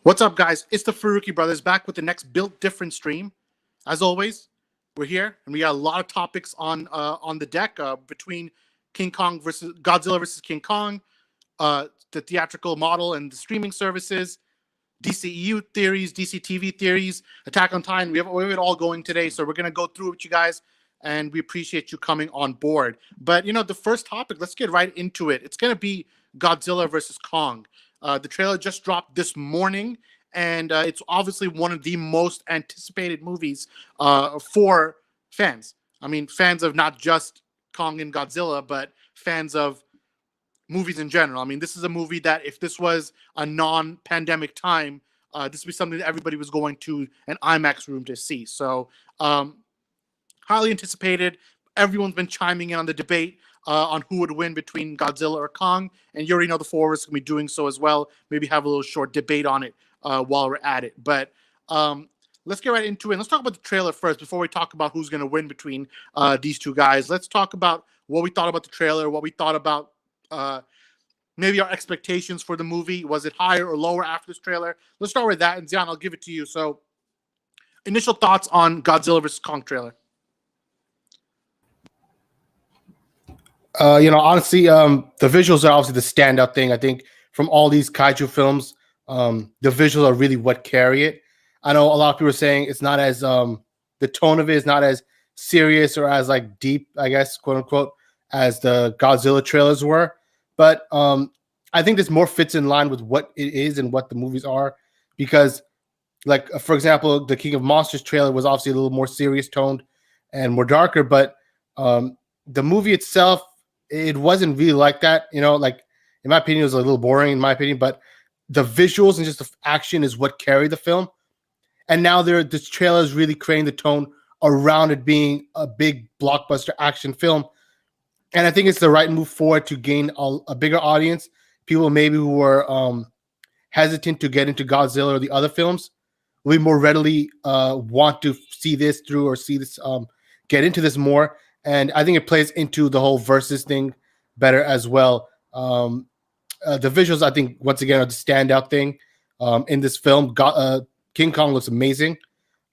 What's up, guys? It's the Farooqi Brothers back with the next Built Different stream. As always, we're here and we got a lot of topics on the deck between Godzilla versus King Kong, the theatrical model and the streaming services, DCEU theories, DCTV theories, Attack on Titan. We have it all going today, so we're gonna go through it with you guys, and we appreciate you coming on board. But the first topic, let's get right into it. It's gonna be Godzilla versus Kong. The trailer just dropped this morning, and it's obviously one of the most anticipated movies for fans. I mean, fans of not just Kong and Godzilla, but fans of movies in general. I mean, this is a movie that if this was a non-pandemic time, this would be something that everybody was going to an IMAX room to see. So, highly anticipated. Everyone's been chiming in on the debate on who would win between Godzilla or Kong, and you already know the four of us are going to be doing so as well. Maybe have a little short debate on it while we're at it. But let's get right into it. Let's talk about the trailer first before we talk about who's going to win between these two guys. Let's talk about what we thought about the trailer, what we thought about maybe our expectations for the movie. Was it higher or lower after this trailer? Let's start with that, and Zion, I'll give it to you. So, initial thoughts on Godzilla vs. Kong trailer. Honestly, the visuals are obviously the standout thing. I think from all these kaiju films, the visuals are really what carry it. I know a lot of people are saying it's not as the tone of it is not as serious or as like deep, I guess, quote unquote, as the Godzilla trailers were. But I think this more fits in line with what it is and what the movies are, because, like, for example, the King of Monsters trailer was obviously a little more serious toned and more darker, but the movie itself, it wasn't really like that. Like, in my opinion, it was a little boring, in my opinion, but the visuals and just the action is what carried the film. And now this trailer is really creating the tone around it being a big blockbuster action film. And I think it's the right move forward to gain a bigger audience. People maybe who were hesitant to get into Godzilla or the other films will more readily want to see this through or see this, get into this more. And I think it plays into the whole versus thing better as well. The visuals, I think, once again, are the standout thing in this film. King Kong looks amazing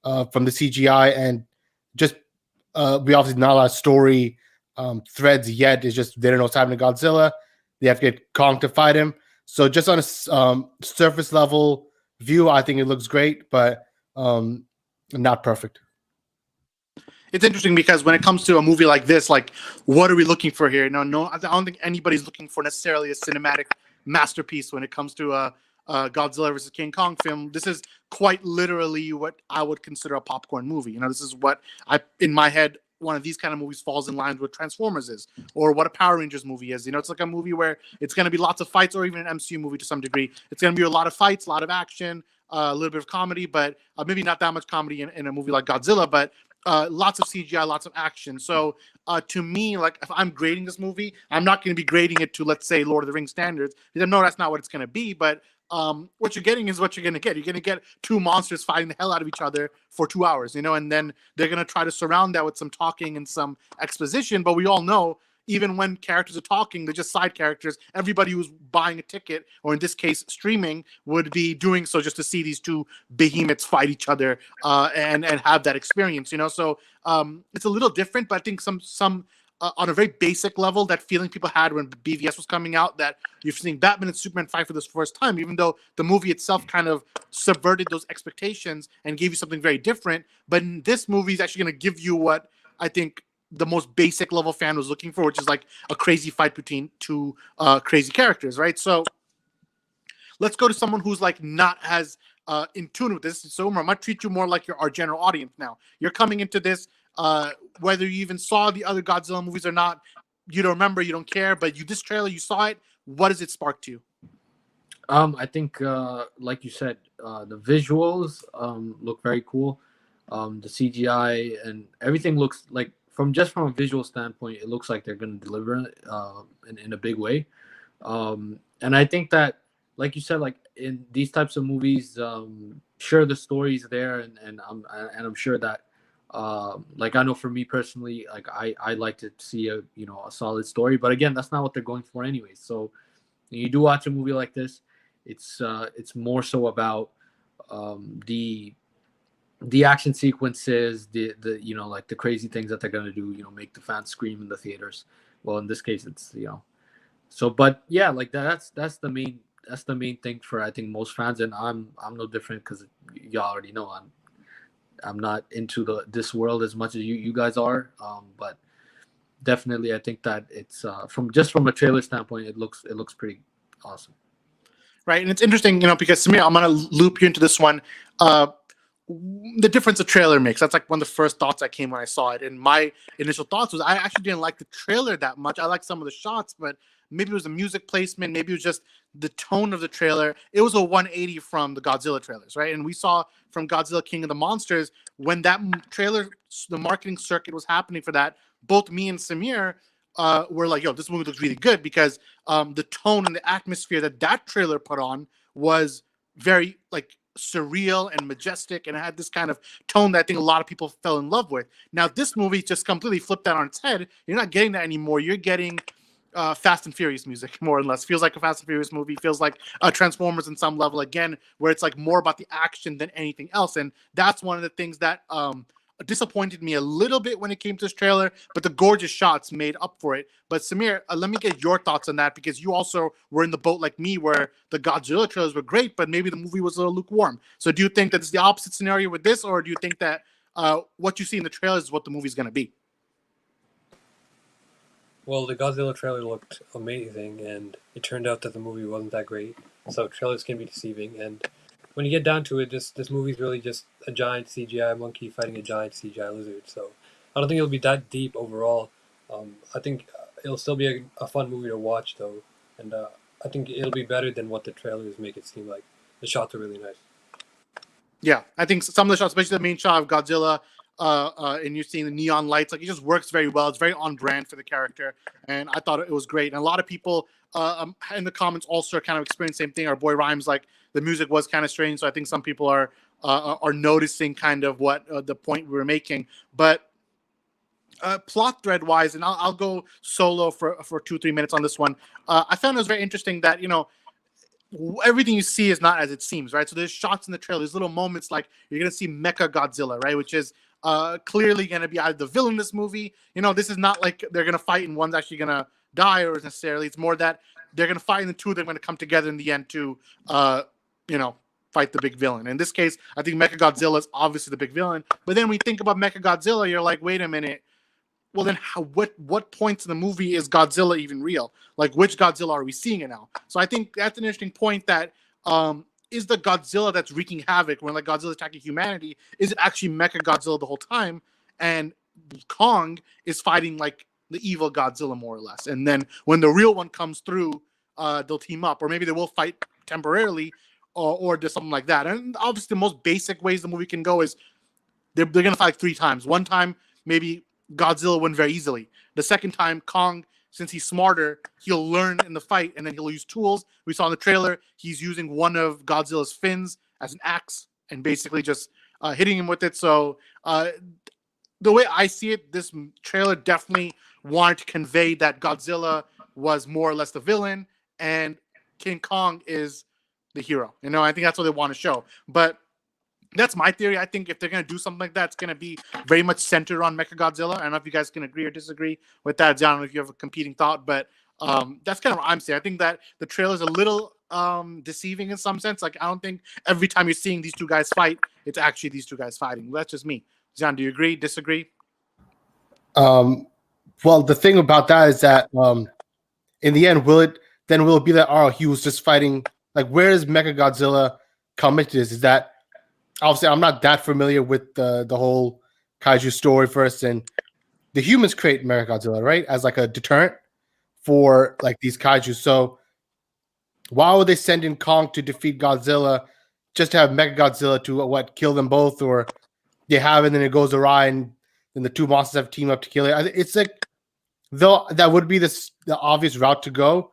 from the CGI, and just we obviously not a lot of story threads yet. It's just they don't know what's happening to Godzilla. They have to get Kong to fight him. So just on a surface level view, I think it looks great, but not perfect. It's interesting because when it comes to a movie like this, like, what are we looking for here? No, I don't think anybody's looking for necessarily a cinematic masterpiece when it comes to a Godzilla versus King Kong film. This is quite literally what I would consider a popcorn movie. This is what in my head, one of these kind of movies falls in line with Transformers is, or what a Power Rangers movie is. It's like a movie where it's going to be lots of fights, or even an MCU movie to some degree. It's going to be a lot of fights, a lot of action, a little bit of comedy, but maybe not that much comedy in a movie like Godzilla, but lots of CGI, lots of action. So to me, like, if I'm grading this movie, I'm not going to be grading it to, let's say, Lord of the Rings standards. Because I know that's not what it's going to be, but what you're getting is what you're going to get. You're going to get two monsters fighting the hell out of each other for 2 hours, and then they're going to try to surround that with some talking and some exposition. But we all know, even when characters are talking, they're just side characters. Everybody who's buying a ticket, or in this case, streaming, would be doing so just to see these two behemoths fight each other and have that experience. So it's a little different, but I think some on a very basic level, that feeling people had when BVS was coming out, that you're seeing Batman and Superman fight for the first time, even though the movie itself kind of subverted those expectations and gave you something very different. But this movie is actually going to give you what I think the most basic level fan was looking for, which is like a crazy fight between two crazy characters, right? So let's go to someone who's like not as in tune with this. So Umar, I'm gonna treat you more like you're our general audience now. You're coming into this, whether you even saw the other Godzilla movies or not, you don't remember, you don't care, but this trailer, you saw it. What does it spark to you? I think, like you said, the visuals look very cool. The CGI and everything looks like, from a visual standpoint, it looks like they're going to deliver in a big way. And I think that, like you said, like in these types of movies, sure, the story's there, and I'm sure that, like, I know for me personally, like I like to see a solid story, but again, that's not what they're going for anyways. So when you do watch a movie like this, it's more so about The action sequences, the like the crazy things that they're gonna do, make the fans scream in the theaters. Well, in this case, it's so, but yeah, like that's the main thing for, I think, most fans, and I'm no different, because y'all already know I'm not into this world as much as you guys are, but definitely I think that it's from a trailer standpoint, it looks pretty awesome. Right, and it's interesting, because Samir, I'm gonna loop you into this one. The difference a trailer makes. That's like one of the first thoughts that came when I saw it. And my initial thoughts was I actually didn't like the trailer that much. I liked some of the shots, but maybe it was the music placement, maybe it was just the tone of the trailer. It was a 180 from the Godzilla trailers, right? And we saw from Godzilla King of the Monsters, when that trailer, the marketing circuit was happening for that, both me and Samir were like, yo, this movie looks really good, because the tone and the atmosphere that trailer put on was very like surreal and majestic, and it had this kind of tone that I think a lot of people fell in love with. Now this movie just completely flipped that on its head. You're not getting that anymore. You're getting Fast and Furious music, more or less. Feels like a Fast and Furious movie. Feels like Transformers in some level, again, where it's like more about the action than anything else. And that's one of the things that disappointed me a little bit when it came to this trailer, but the gorgeous shots made up for it. But Samir, let me get your thoughts on that, because you also were in the boat like me, where the Godzilla trailers were great, but maybe the movie was a little lukewarm. So do you think that it's the opposite scenario with this, or do you think that what you see in the trailers is what the movie's going to be? Well, the Godzilla trailer looked amazing, and it turned out that the movie wasn't that great. So trailers can be deceiving, and when you get down to it, this movie's really just a giant CGI monkey fighting a giant CGI lizard. So I don't think it'll be that deep overall. I think it'll still be a fun movie to watch, though, and I think it'll be better than what the trailers make it seem like. The shots are really nice. Yeah, I think some of the shots, especially the main shot of Godzilla, and you're seeing the neon lights, like, it just works very well. It's very on brand for the character, and I thought it was great. And a lot of people in the comments also kind of experienced the same thing. Our boy Rhymes, like, the music was kind of strange, so I think some people are noticing kind of what the point we were making. But plot thread wise, and I'll go solo for 2-3 minutes on this one. I found it was very interesting that everything you see is not as it seems, right? So there's shots in the trailer, there's little moments like you're gonna see Mecha Godzilla, right, which is clearly gonna be either the villain in this movie. This is not like they're gonna fight and one's actually gonna die, or necessarily. It's more that they're gonna fight and the two of them are gonna come together in the end to fight the big villain. In this case, I think Mecha Godzilla is obviously the big villain. But then when you think about Mecha Godzilla, you're like, wait a minute. Well, then what points in the movie is Godzilla even real? Like, which Godzilla are we seeing it now? So I think that's an interesting point, that is the Godzilla that's wreaking havoc when, like, Godzilla attacking humanity, is it actually Mecha Godzilla the whole time? And Kong is fighting like the evil Godzilla, more or less. And then when the real one comes through, they'll team up, or maybe they will fight temporarily, or just something like that. And obviously the most basic ways the movie can go is they're going to fight like 3 times. One time, maybe Godzilla win very easily. The second time, Kong, since he's smarter, he'll learn in the fight, and then he'll use tools. We saw in the trailer, he's using one of Godzilla's fins as an axe and basically just hitting him with it. So the way I see it, this trailer definitely wanted to convey that Godzilla was more or less the villain and King Kong is the hero. I think that's what they want to show. But that's my theory. I think if they're going to do something like that, it's going to be very much centered on Mechagodzilla. I don't know if you guys can agree or disagree with that. I don't know if you have a competing thought, but that's kind of what I'm saying. I think that the trailer is a little deceiving in some sense. Like, I don't think every time you're seeing these two guys fight, it's actually these two guys fighting. That's just me. John, do you agree, disagree? Well, the thing about that is that in the end, will it be that, oh, he was just fighting? Like, where is Mechagodzilla come into this? Is that, obviously, I'm not that familiar with the whole kaiju story first, and the humans create Mechagodzilla, right, as like a deterrent for like these kaiju. So why would they send in Kong to defeat Godzilla just to have Mechagodzilla to kill them both, or they have it and then it goes awry and then the two monsters have teamed up to kill it? It's like, though that would be the obvious route to go,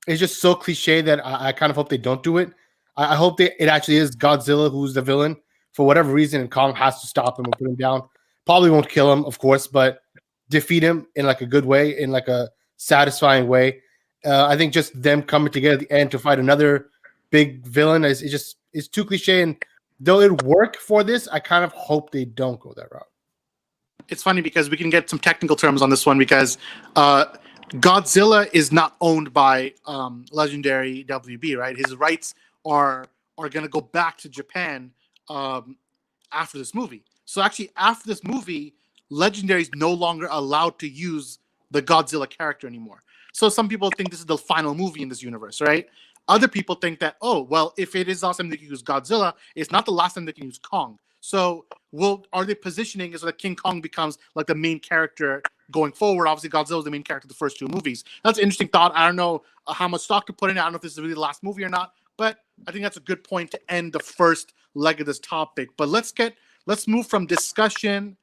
it's just so cliche that I kind of hope they don't do it. I hope it actually is Godzilla who's the villain for whatever reason, and Kong has to stop him and put him down. Probably won't kill him, of course, but defeat him in like a good way, in like a satisfying way. I think just them coming together at the end to fight another big villain is just is too cliche, and though it work for this, I kind of hope they don't go that route. It's funny because we can get some technical terms on this one because Godzilla is not owned by Legendary WB, right? His rights are going to go back to Japan after this movie. So actually, after this movie, Legendary is no longer allowed to use the Godzilla character anymore. So some people think this is the final movie in this universe, right? Other people think that, oh, well, if it is the last time they can use Godzilla, it's not the last time they can use Kong. So are they positioning it so that King Kong becomes like the main character going forward? Obviously, Godzilla is the main character of the first two movies. That's an interesting thought. I don't know how much stock to put in it. I don't know if this is really the last movie or not, but I think that's a good point to end the first leg of this topic. But let's move from discussion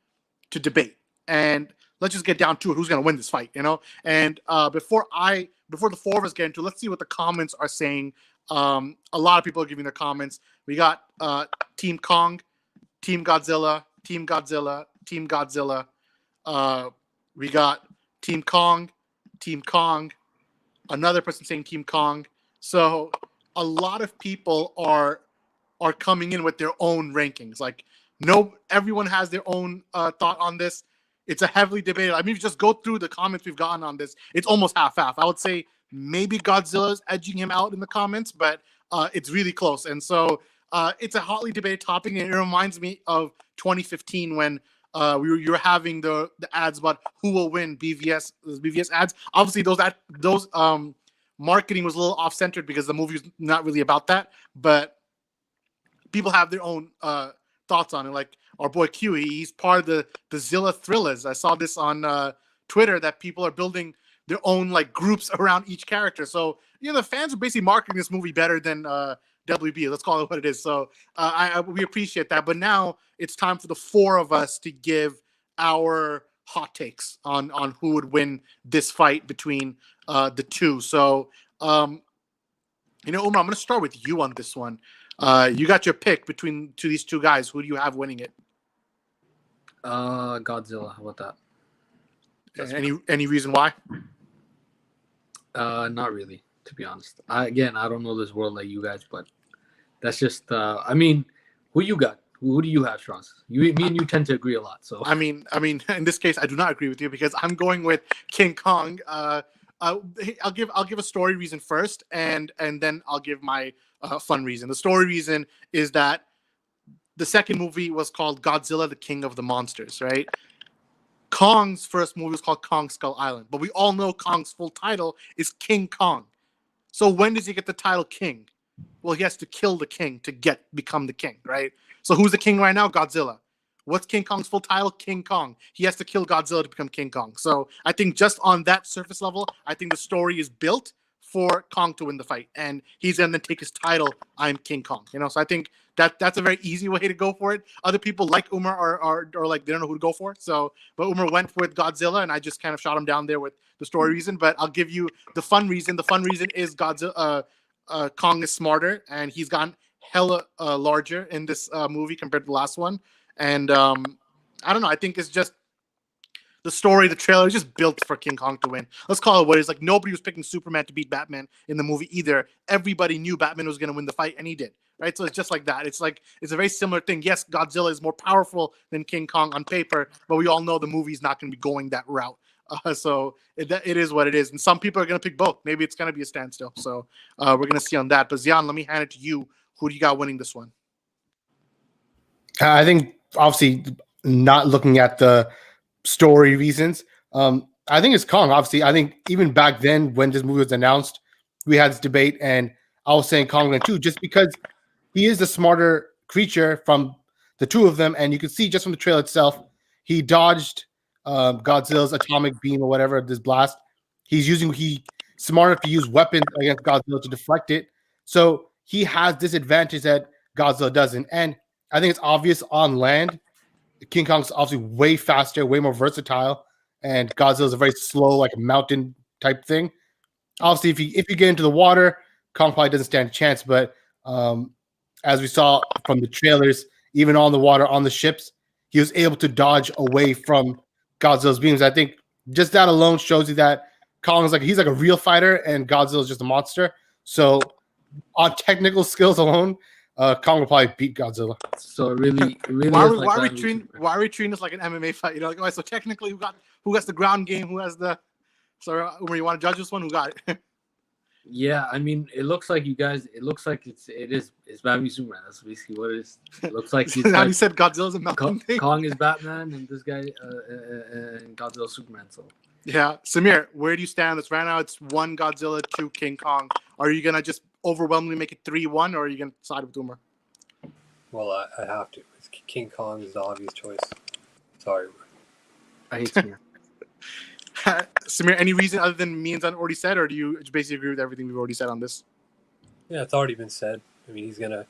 to debate, and let's just get down to it. Who's going to win this fight, you know? And before the four of us get into it, let's see what the comments are saying. A lot of people are giving their comments. We got Team Kong, Team Godzilla, Team Godzilla, Team Godzilla. We got Team Kong, Team Kong. Another person saying Team Kong. So a lot of people are coming in with their own rankings. Like, no, everyone has their own thought on this. It's a heavily debated. I mean, if you just go through the comments we've gotten on this, it's almost half-half. I would say maybe Godzilla's edging him out in the comments, but it's really close. And so it's a hotly debated topic, and it reminds me of 2015 when you were having the ads about who will win BVS ads. Obviously, those marketing was a little off-centered because the movie was not really about that, but people have their own thoughts on it. Like our boy Q, he's part of the Zilla Thrillers. I saw this on Twitter that people are building their own like groups around each character. So the fans are basically marketing this movie better than WB. Let's call it what it is. So we appreciate that. But now it's time for the four of us to give our hot takes on who would win this fight between the two. So Umar, I'm going to start with you on this one. You got your pick between these two guys. Who do you have winning it? Godzilla. How about that? Any reason why? Not really, to be honest. I don't know this world like you guys, but that's just. I mean, who you got? Who do you have, Strauss? Me and you tend to agree a lot. So I mean, in this case, I do not agree with you because I'm going with King Kong. I'll give a story reason first, and then I'll give my fun reason. The story reason is that the second movie was called Godzilla, the King of the Monsters, right? Kong's first movie was called Kong Skull Island, but we all know Kong's full title is King Kong. So when does he get the title King? Well, he has to kill the king to become the king, right? So who's the king right now? Godzilla. What's King Kong's full title? King Kong. He has to kill Godzilla to become King Kong. So I think just on that surface level, I think the story is built for Kong to win the fight, and he's gonna then take his title. I'm King Kong. So I think that's a very easy way to go for it. Other people like Umar are like they don't know who to go for. So, but Umar went with Godzilla, and I just kind of shot him down there with the story reason. But I'll give you the fun reason. The fun reason is Godzilla. Kong is smarter, and he's gotten hella larger in this movie compared to the last one. And I don't know. I think it's just the story, the trailer is just built for King Kong to win. Let's call it what it is. Like, nobody was picking Superman to beat Batman in the movie either. Everybody knew Batman was going to win the fight, and he did. Right? So it's just like that. It's a very similar thing. Yes, Godzilla is more powerful than King Kong on paper, but we all know the movie's not going to be going that route. So it is what it is. And some people are going to pick both. Maybe it's going to be a standstill. So we're going to see on that. But Zian, let me hand it to you. Who do you got winning this one? I think, obviously, not looking at the story reasons, I think it's Kong. Obviously, I think even back then when this movie was announced, we had this debate, and I was saying Kong too, just because he is the smarter creature from the two of them. And you can see just from the trailer itself, he dodged Godzilla's atomic beam or whatever, this blast. He's smart enough to use weapons against Godzilla to deflect it. So he has this advantage that Godzilla doesn't. And I think it's obvious on land. King Kong's obviously way faster, way more versatile, and Godzilla's a very slow, like mountain type thing. Obviously, if you get into the water, Kong probably doesn't stand a chance. But as we saw from the trailers, even on the water, on the ships, he was able to dodge away from Godzilla's beams. I think just that alone shows you that Kong's he's like a real fighter, and Godzilla's just a monster. So on technical skills alone, Kong will probably beat Godzilla. So it really Why is are, like why, are we Batman v treating, Superman. why are we treating this like an MMA fight? You know, like, all right, so technically who has the ground game, who has the. So Umar, you want to judge this one? Who got it? Yeah, I mean, it looks like you guys. It looks like it's Batman v Superman. That's basically what it is. It looks like it's now like you said Godzilla's a melting thing. Kong is Batman and this guy and Godzilla's Superman. So Yeah, Samir, where do you stand on this right now? It's 1 Godzilla, 2 King Kong. Are you gonna just overwhelmingly make it 3-1, or are you gonna side with Umar? Well, I have to. King Kong is the obvious choice. Sorry. I hate Samir. Samir, any reason other than me and Zan already said, or do you basically agree with everything we've already said on this? Yeah, it's already been said. I mean, he's gonna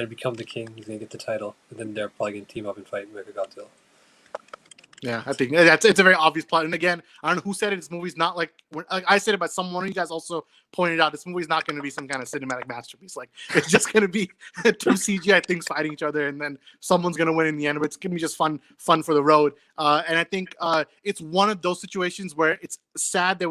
become the king. He's gonna get the title, and then they're probably gonna team up and fight Godzilla. Yeah, I think it's a very obvious plot. And again, I don't know who said it. This movie's not like I said it, but one of you guys also pointed out this movie's not going to be some kind of cinematic masterpiece. Like it's just going to be 2 CGI things fighting each other, and then someone's going to win in the end. But it's going to be just fun for the road. And I think it's one of those situations where it's sad that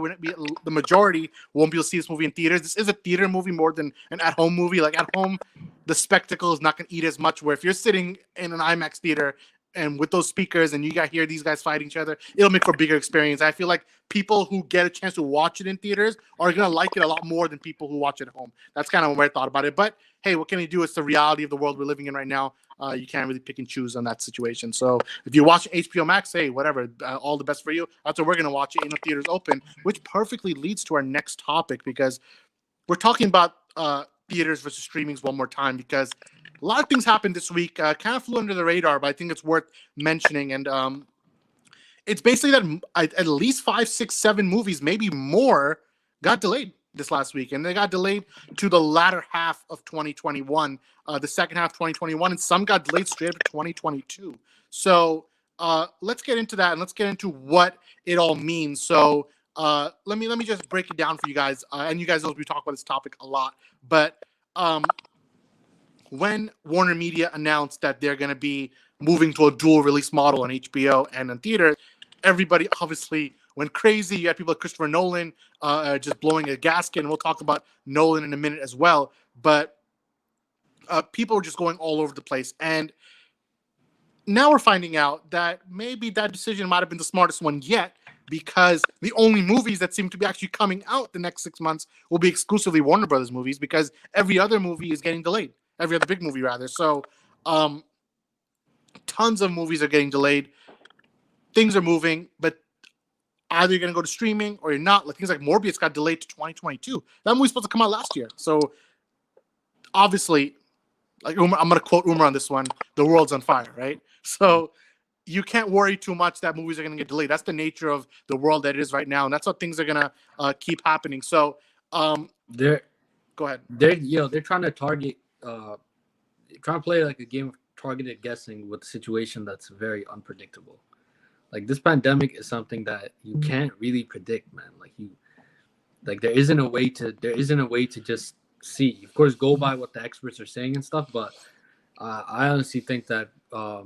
the majority won't be able to see this movie in theaters. This is a theater movie more than an at-home movie. Like at home, the spectacle is not going to eat as much. Where if you're sitting in an IMAX theater and with those speakers and you got hear these guys fighting each other, it'll make for a bigger experience. I feel like people who get a chance to watch it in theaters are going to like it a lot more than people who watch it at home. That's kind of what I thought about it. But hey, what can you do? It's the reality of the world we're living in right now. You can't really pick and choose on that situation. So if you watch HBO Max, hey, whatever, all the best for you. That's what we're going to watch it in the theaters open, which perfectly leads to our next topic, because we're talking about theaters versus streamings one more time, because a lot of things happened this week. Kind of flew under the radar, but I think it's worth mentioning. And it's basically that at least 5, 6, 7 movies, maybe more, got delayed this last week. And they got delayed to the latter half of 2021, the second half of 2021. And some got delayed straight up to 2022. So let's get into that, and let's get into what it all means. So let me just break it down for you guys. And you guys know we talk about this topic a lot. But when Warner Media announced that they're going to be moving to a dual release model on HBO and in theater, everybody obviously went crazy. You had people like Christopher Nolan just blowing a gasket, and we'll talk about Nolan in a minute as well. But people were just going all over the place. And now we're finding out that maybe that decision might have been the smartest one yet, because the only movies that seem to be actually coming out the next 6 months will be exclusively Warner Brothers movies, because every other movie is getting delayed. Every other big movie, rather. So, tons of movies are getting delayed. Things are moving, but either you're going to go to streaming or you're not. Like things like Morbius got delayed to 2022. That movie's supposed to come out last year. So, obviously, like Umar, I'm going to quote Umar on this one: "The world's on fire," right? So, you can't worry too much that movies are going to get delayed. That's the nature of the world that it is right now, and that's how things are going to keep happening. So, go ahead. They're trying to target. Trying to play like a game of targeted guessing with a situation that's very unpredictable. Like this pandemic is something that you can't really predict, man. There isn't a way to just see. Of course, go by what the experts are saying and stuff, but I honestly think that I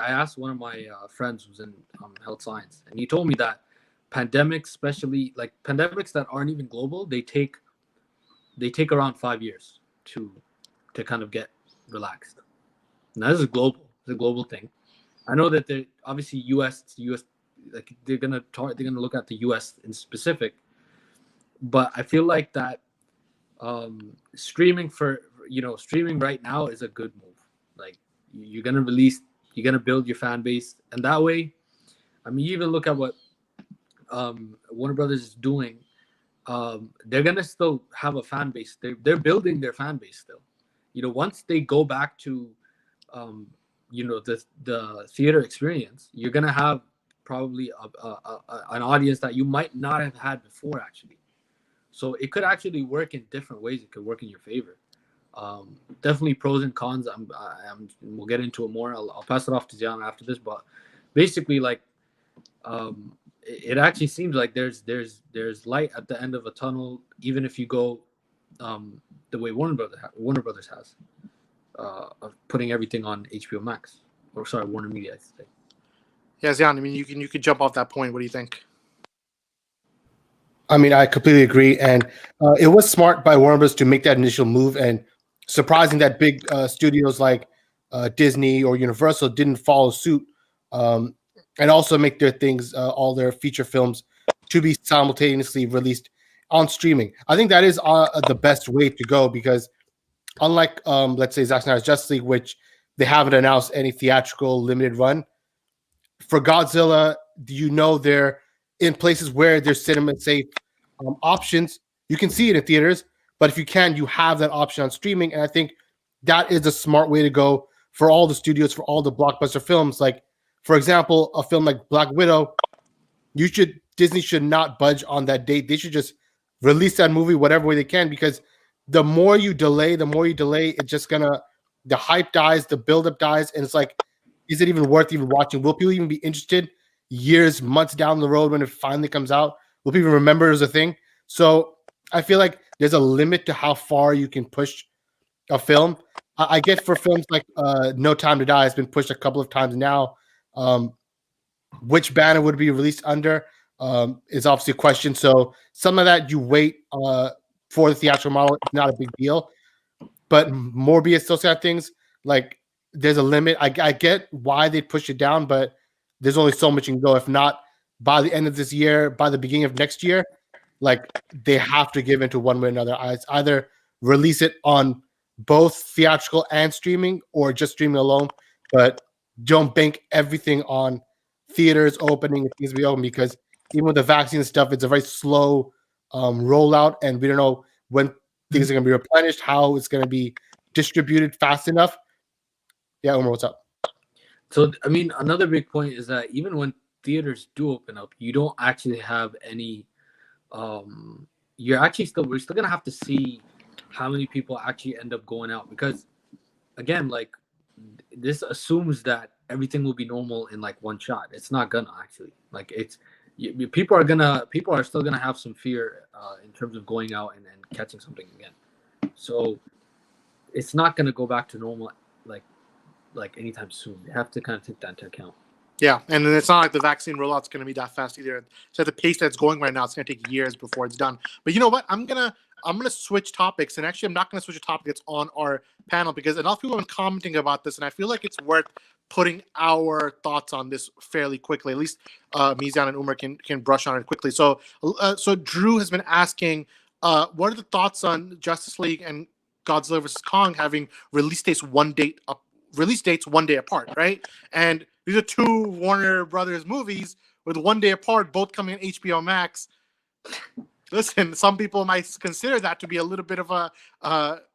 asked one of my friends who's in health science, and he told me that pandemics, especially like pandemics that aren't even global, they take around 5 years to kind of get relaxed. Now this is global. It's a global thing. I know that they're obviously US, like they're gonna look at the US in specific, but I feel like that streaming right now is a good move. Like you're gonna build your fan base, and that way, I mean, you even look at what Warner Brothers is doing. They're gonna still have a fan base. They're building their fan base still. Once they go back to, the theater experience, you're gonna have probably an audience that you might not have had before, actually. So it could actually work in different ways. It could work in your favor. Definitely pros and cons. We'll get into it more. I'll pass it off to Zion after this, but basically, like, it actually seems like there's light at the end of a tunnel, even if you go the way Warner Brothers has of putting everything on HBO Max, or sorry, Warner Media, I should say. Yeah, Zion, I mean, you could jump off that point. What do you think? I mean, I completely agree, and it was smart by Warner Bros. To make that initial move, and surprising that big studios like Disney or Universal didn't follow suit, um, and also make their things, all their feature films, to be simultaneously released on streaming. I think that is the best way to go because, unlike let's say Zack Snyder's Justice League, which they haven't announced any theatrical limited run, for Godzilla, they're in places where there's cinema safe options. You can see it in theaters, but if you can, you have that option on streaming. And I think that is a smart way to go for all the studios, for all the blockbuster films. Like, for example, a film like Black Widow, Disney should not budge on that date. They should just release that movie whatever way they can, because the more you delay, it's just gonna, the hype dies, the buildup dies, and it's like, is it even worth even watching? Will people even be interested years, months down the road when it finally comes out? Will people remember it as a thing? So I feel like there's a limit to how far you can push a film. I get for films like No Time to Die has been pushed a couple of times now. Which banner would it be released under is obviously a question. So some of that you wait for the theatrical model. It's not a big deal. But Morbius, those kind of things, like, there's a limit. I get why they push it down, but there's only so much you can go. If not, by the end of this year, by the beginning of next year, like, they have to give into one way or another. Either release it on both theatrical and streaming, or just streaming alone. But don't bank everything on theaters opening and things be open, because even with the vaccine stuff, it's a very slow rollout, and we don't know when things are going to be replenished, how it's going to be distributed fast enough. Yeah, Umar, what's up? So, I mean, another big point is that even when theaters do open up, you don't actually have any. We're still gonna have to see how many people actually end up going out, because, again, like, this assumes that everything will be normal in like one shot. It's not gonna actually. Like, people are still gonna have some fear in terms of going out and catching something again. So it's not gonna go back to normal like anytime soon. They have to kind of take that into account. Yeah, and then it's not like the vaccine rollout's going to be that fast either. So at the pace that's going right now, it's going to take years before it's done. But you know what? I'm gonna switch topics, and actually, I'm not gonna switch a topic that's on our panel, because a lot of people have been commenting about this, and I feel like it's worth putting our thoughts on this fairly quickly. At least Mizan and Umar can brush on it quickly. So Drew has been asking, what are the thoughts on Justice League and Godzilla vs. Kong having release dates one day apart, right? And these are two Warner Brothers movies with one day apart, both coming on HBO Max. Listen, some people might consider that to be a little bit of a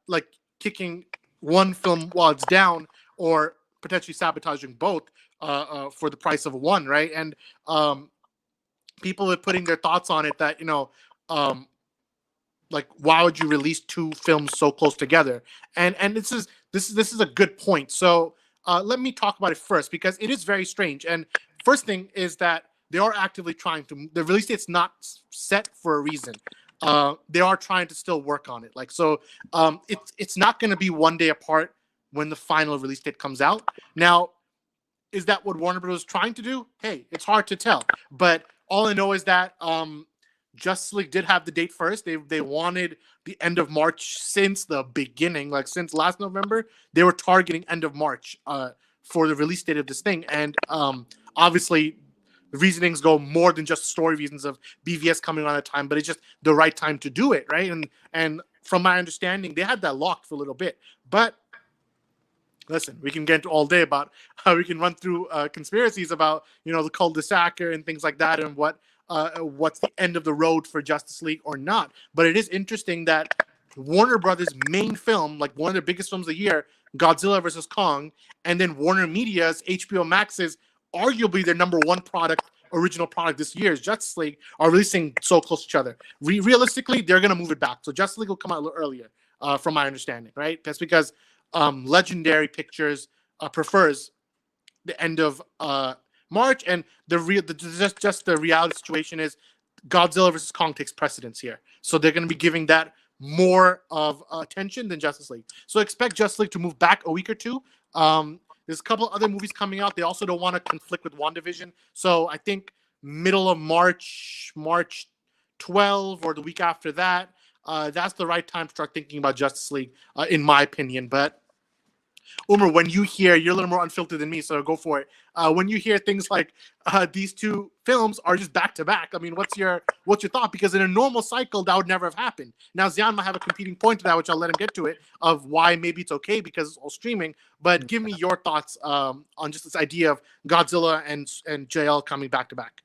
like kicking one film while it's down, or potentially sabotaging both for the price of one, right? And people are putting their thoughts on it that, like, why would you release two films so close together? And this is a good point. So let me talk about it first, because it is very strange. And first thing is that they are actively trying to. The release date's not set for a reason. They are trying to still work on it. Like, so, it's not going to be one day apart when the final release date comes out. Now, is that what Warner Bros. Is trying to do? Hey, it's hard to tell. But all I know is that Justice League did have the date first. They wanted the end of March since the beginning, like since last November. They were targeting end of March for the release date of this thing. And obviously, the reasonings go more than just story reasons of BVS coming on at time, but it's just the right time to do it, right? And from my understanding, they had that locked for a little bit. But listen, we can get into all day about how we can run through conspiracies about, the cul-de-sac and things like that, and what's the end of the road for Justice League or not. But it is interesting that Warner Brothers' main film, like one of their biggest films of the year, Godzilla vs. Kong, and then Warner Media's HBO Max's arguably their number one original product this year's Justice League, are releasing so close to each other. Realistically, they're going to move it back. So Justice League will come out a little earlier, from my understanding, right? That's because Legendary Pictures prefers the end of March, and the reality situation is Godzilla vs. Kong takes precedence here. So they're going to be giving that more of attention than Justice League. So expect Justice League to move back a week or two. There's a couple other movies coming out. They also don't want to conflict with WandaVision. So I think middle of March 12 or the week after that, that's the right time to start thinking about Justice League, in my opinion. But Umar, when you hear, you're a little more unfiltered than me, so go for it. When you hear things like these two films are just back to back, I mean, what's your thought? Because in a normal cycle, that would never have happened. Now, Zian might have a competing point to that, which I'll let him get to it, of why maybe it's okay because it's all streaming. But give me your thoughts on just this idea of Godzilla and JL coming back to back.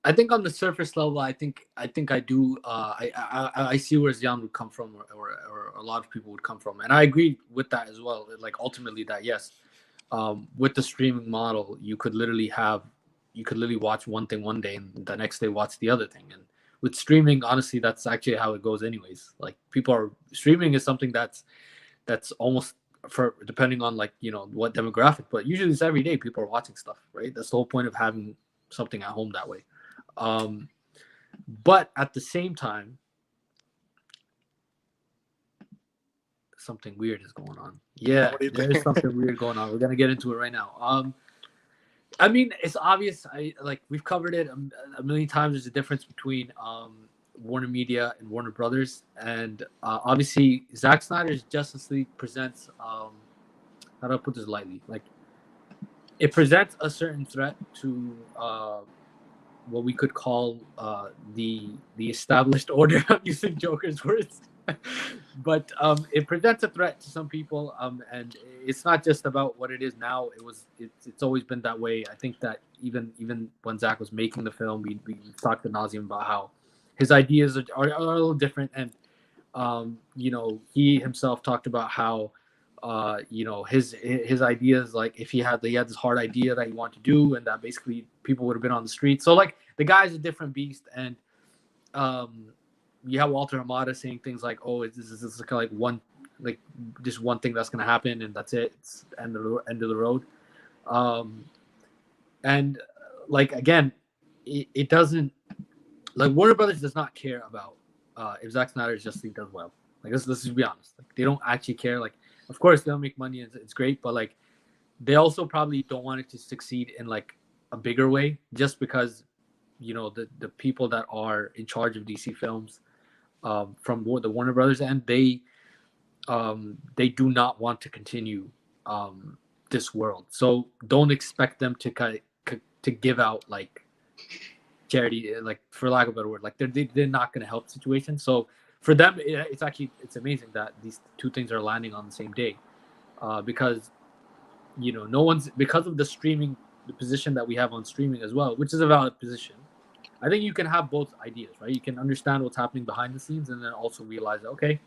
I think on the surface level, I think I do. I see where Zion would come from, or a lot of people would come from, and I agree with that as well. Like ultimately, that yes, with the streaming model, you could literally watch one thing one day and the next day watch the other thing. And with streaming, honestly, that's actually how it goes, anyways. Like streaming is something that's almost, for depending on like what demographic, but usually it's every day people are watching stuff, right? That's the whole point of having something at home that way. But at the same time, something weird is going on. Yeah, there is something weird going on. We're gonna get into it right now. I mean, it's obvious. We've covered it a million times. There's a difference between Warner Media and Warner Brothers, and obviously Zack Snyder's Justice League presents. How do I put this lightly? Like, it presents a certain threat to what we could call the established order. I'm using Joker's words, but it presents a threat to some people, and it's not just about what it is now. It's always been that way. I think that even when Zach was making the film, we talked ad nauseum about how his ideas are a little different, and he himself talked about how his ideas, like if he had this hard idea that he wanted to do, and that basically people would have been on the street. So like the guy's a different beast, and you have Walter Hamada saying things like, "Oh, this is like just one thing that's gonna happen, and that's it. It's end of the road." And like again, it doesn't, like Warner Brothers does not care about if Zack Snyder's Justice League does well. Like let's be honest, like, they don't actually care. Like, of course they'll make money and it's great, but like they also probably don't want it to succeed in like a bigger way, just because the people that are in charge of DC films from the Warner Brothers, and they do not want to continue this world. So don't expect them to give out like charity, like for lack of a better word. Like they're not going to help the situation. So for them, it's amazing that these two things are landing on the same day, because no one's, because of the position that we have on streaming as well, which is a valid position. I think you can have both ideas, right? You can understand what's happening behind the scenes, and then also realize, okay,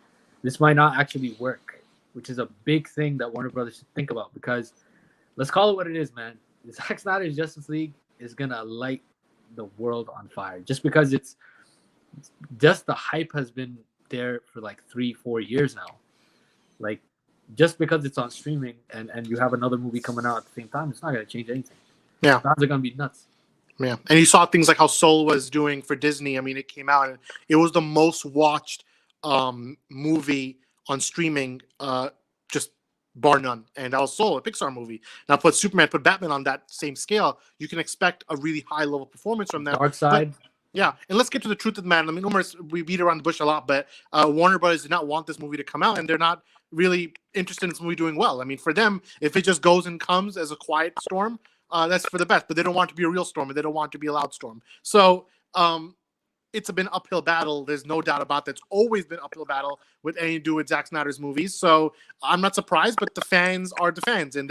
this might not actually work, which is a big thing that Warner Brothers should think about. Because let's call it what it is, man. Zack Snyder's Justice League is gonna light the world on fire, just because it's just the hype has been there for like 3-4 years now. Like, just because it's on streaming and you have another movie coming out at the same time, it's not going to change anything. Yeah. Fans are going to be nuts. Yeah. And you saw things like how Soul was doing for Disney. I mean, it came out and it was the most watched movie on streaming, just bar none. And that was Soul, a Pixar movie. Now put Superman, put Batman on that same scale, you can expect a really high level performance from them. Dark Side. Yeah, and let's get to the truth of the matter. I mean, we beat around the bush a lot, but Warner Brothers did not want this movie to come out, and they're not really interested in this movie doing well. I mean, for them, if it just goes and comes as a quiet storm, that's for the best. But they don't want it to be a real storm, and they don't want it to be a loud storm. So it's been an uphill battle. There's no doubt about that. It's always been an uphill battle with anything to do with Zack Snyder's movies. So I'm not surprised, but the fans are the fans, and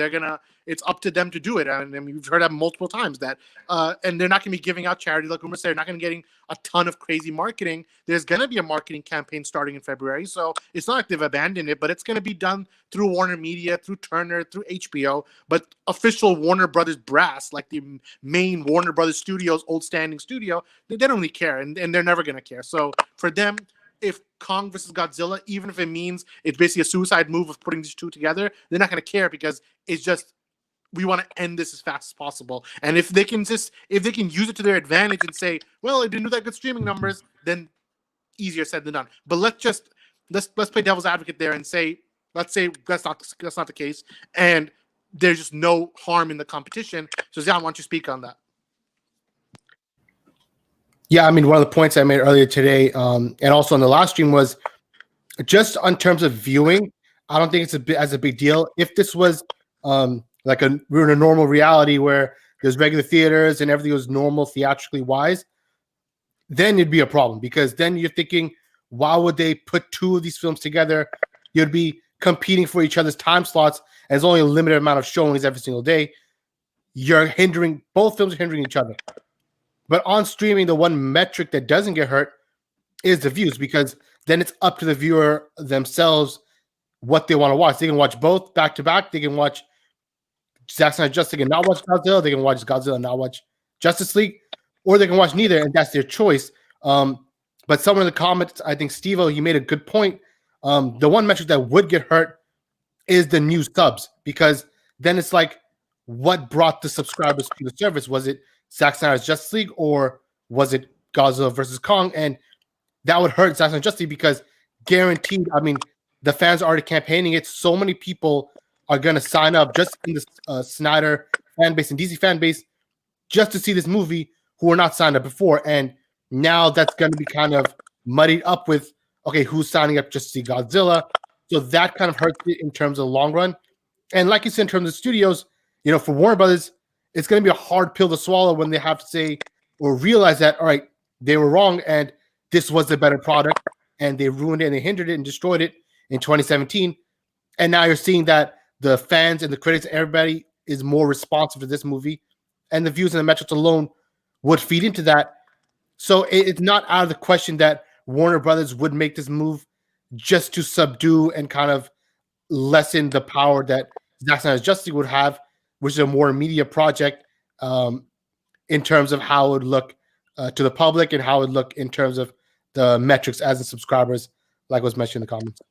it's up to them to do it. And I mean, we've heard that multiple times that, and they're not going to be giving out charity. Like Umar said, they're not going to be getting a ton of crazy marketing. There's going to be a marketing campaign starting in February. So it's not like they've abandoned it, but it's going to be done through Warner Media, through Turner, through HBO, but official Warner Brothers brass, like the main Warner Brothers Studios, old standing studio, they don't really care, and they're never going to care. So for them, if Kong versus Godzilla, even if it means it's basically a suicide move of putting these two together, they're not going to care, because it's just, we want to end this as fast as possible. And if they can use it to their advantage and say, well, it didn't do that good streaming numbers, then easier said than done. But let's play devil's advocate there and say, let's say that's not the case, and there's just no harm in the competition. So Zion, why don't you speak on that? Yeah, I mean, one of the points I made earlier today, and also on the last stream, was just on terms of viewing. I don't think it's as a big deal. If this was like we're in a normal reality where there's regular theaters and everything was normal theatrically wise, then it'd be a problem, because then you're thinking, why would they put two of these films together? You'd be competing for each other's time slots, and there's only a limited amount of showings every single day. Both films are hindering each other. But on streaming, the one metric that doesn't get hurt is the views, because then it's up to the viewer themselves what they want to watch. They can watch both back to back. They can watch Zack Snyder's Justice League and not watch Godzilla. They can watch Godzilla and not watch Justice League, or they can watch neither, and that's their choice. But someone in the comments, I think Steve-O, he made a good point. The one metric that would get hurt is the new subs, because then it's like, what brought the subscribers to the service? Was it Zack Snyder's Justice League, or was it Godzilla versus Kong? And that would hurt Zack Snyder's Justice League, because guaranteed, I mean, the fans are already campaigning it. So many people are going to sign up just in the Snyder fan base and DC fan base just to see this movie, who were not signed up before. And now that's going to be kind of muddied up with, okay, who's signing up just to see Godzilla? So that kind of hurts it in terms of the long run. And like you said, in terms of studios, you know, for Warner Brothers, it's going to be a hard pill to swallow when they have to say or realize that, all right, they were wrong and this was the better product, and they ruined it and they hindered it and destroyed it in 2017. And now you're seeing that the fans and the critics, everybody is more responsive to this movie, and the views and the metrics alone would feed into that. So it's not out of the question that Warner Brothers would make this move just to subdue and kind of lessen the power that Zack Snyder's Justice League would have, which is a more immediate project in terms of how it would look to the public and how it would look in terms of the metrics as the subscribers, like was mentioned in the comments.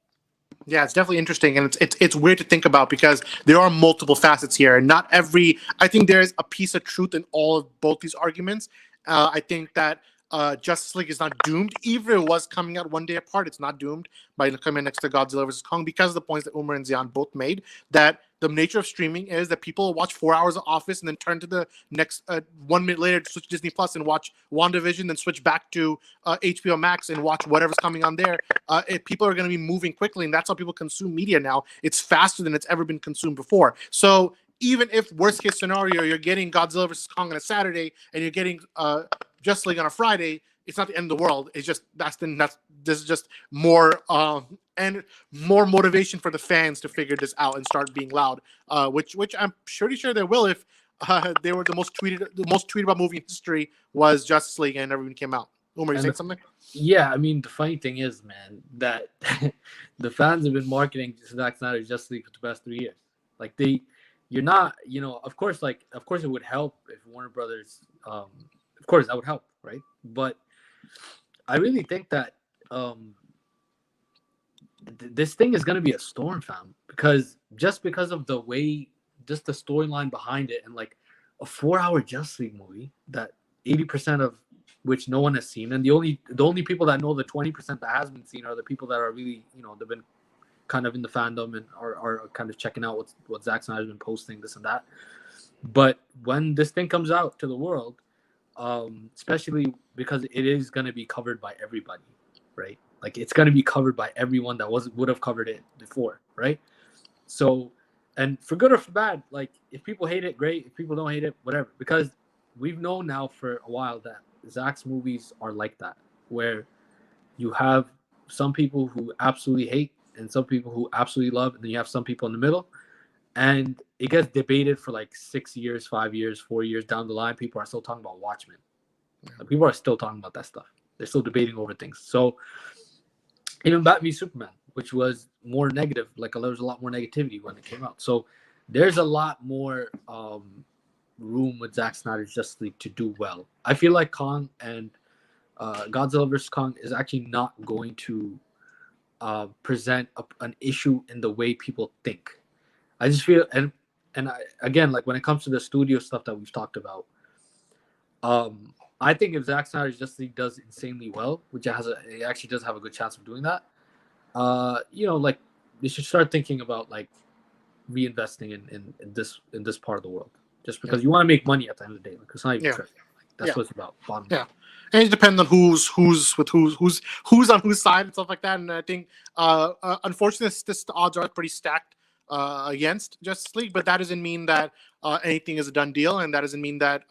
Yeah, it's definitely interesting, and it's weird to think about, because there are multiple facets here, and not every. I think there is a piece of truth in all of both these arguments. I think that Justice League is not doomed, even if it was coming out one day apart. It's not doomed by coming next to Godzilla vs. Kong, because of the points that Umar and Zion both made. That the nature of streaming is that people watch 4 hours of Office and then turn to the next 1 minute later to switch Disney Plus and watch WandaVision, then switch back to HBO Max and watch whatever's coming on there. People are going to be moving quickly, and that's how people consume media now. It's faster than it's ever been consumed before. So even if worst case scenario, you're getting Godzilla vs. Kong on a Saturday and you're getting Justice League on a Friday, it's not the end of the world. It's just this is just more and more motivation for the fans to figure this out and start being loud, which I'm pretty sure they will if they were the most tweeted about movie in history was Justice League and everyone came out. Umar, you saying something? Yeah, I mean, the funny thing is, man, that the fans have been marketing Zack Snyder's Justice League for the past 3 years. Like you're not, you know, of course it would help if Warner Brothers, of course that would help, right? But I really think that this thing is going to be a storm, fam, because of the way, just the storyline behind it, and like a 4-hour Justice League movie that 80% of which no one has seen, and the only people that know the 20% that has been seen are the people that are really, you know, they've been kind of in the fandom and are kind of checking out what Zack Snyder's been posting, this and that. But when this thing comes out to the world, especially because it is going to be covered by everybody, right? Like it's going to be covered by everyone that would have covered it before, right? So, and for good or for bad, like if people hate it, great. If people don't hate it, whatever. Because we've known now for a while that Zack's movies are like that, where you have some people who absolutely hate and some people who absolutely love, and then you have some people in the middle, and it gets debated for like 6 years, 5 years, 4 years down the line. People are still talking about Watchmen. Like, people are still talking about that stuff. They're still debating over things. So even Batman v Superman, which was more negative, like there was a lot more negativity when it came out. So there's a lot more room with Zack Snyder's Justice League to do well. I feel like Kong and Godzilla vs. Kong is actually not going to present an issue in the way people think. I just feel, and again, like when it comes to the studio stuff that we've talked about, I think if Zack Snyder's Justice League does insanely well, which it actually does have a good chance of doing that, you know, like they should start thinking about like reinvesting in this part of the world, just because you want to make money at the end of the day. Like it's not even fair. Like That's Yeah. what it's about. Bottom Yeah. And it depends on who's on whose side and stuff like that. And I think, unfortunately, the odds are pretty stacked against Justice League, but that doesn't mean that anything is a done deal, and that doesn't mean that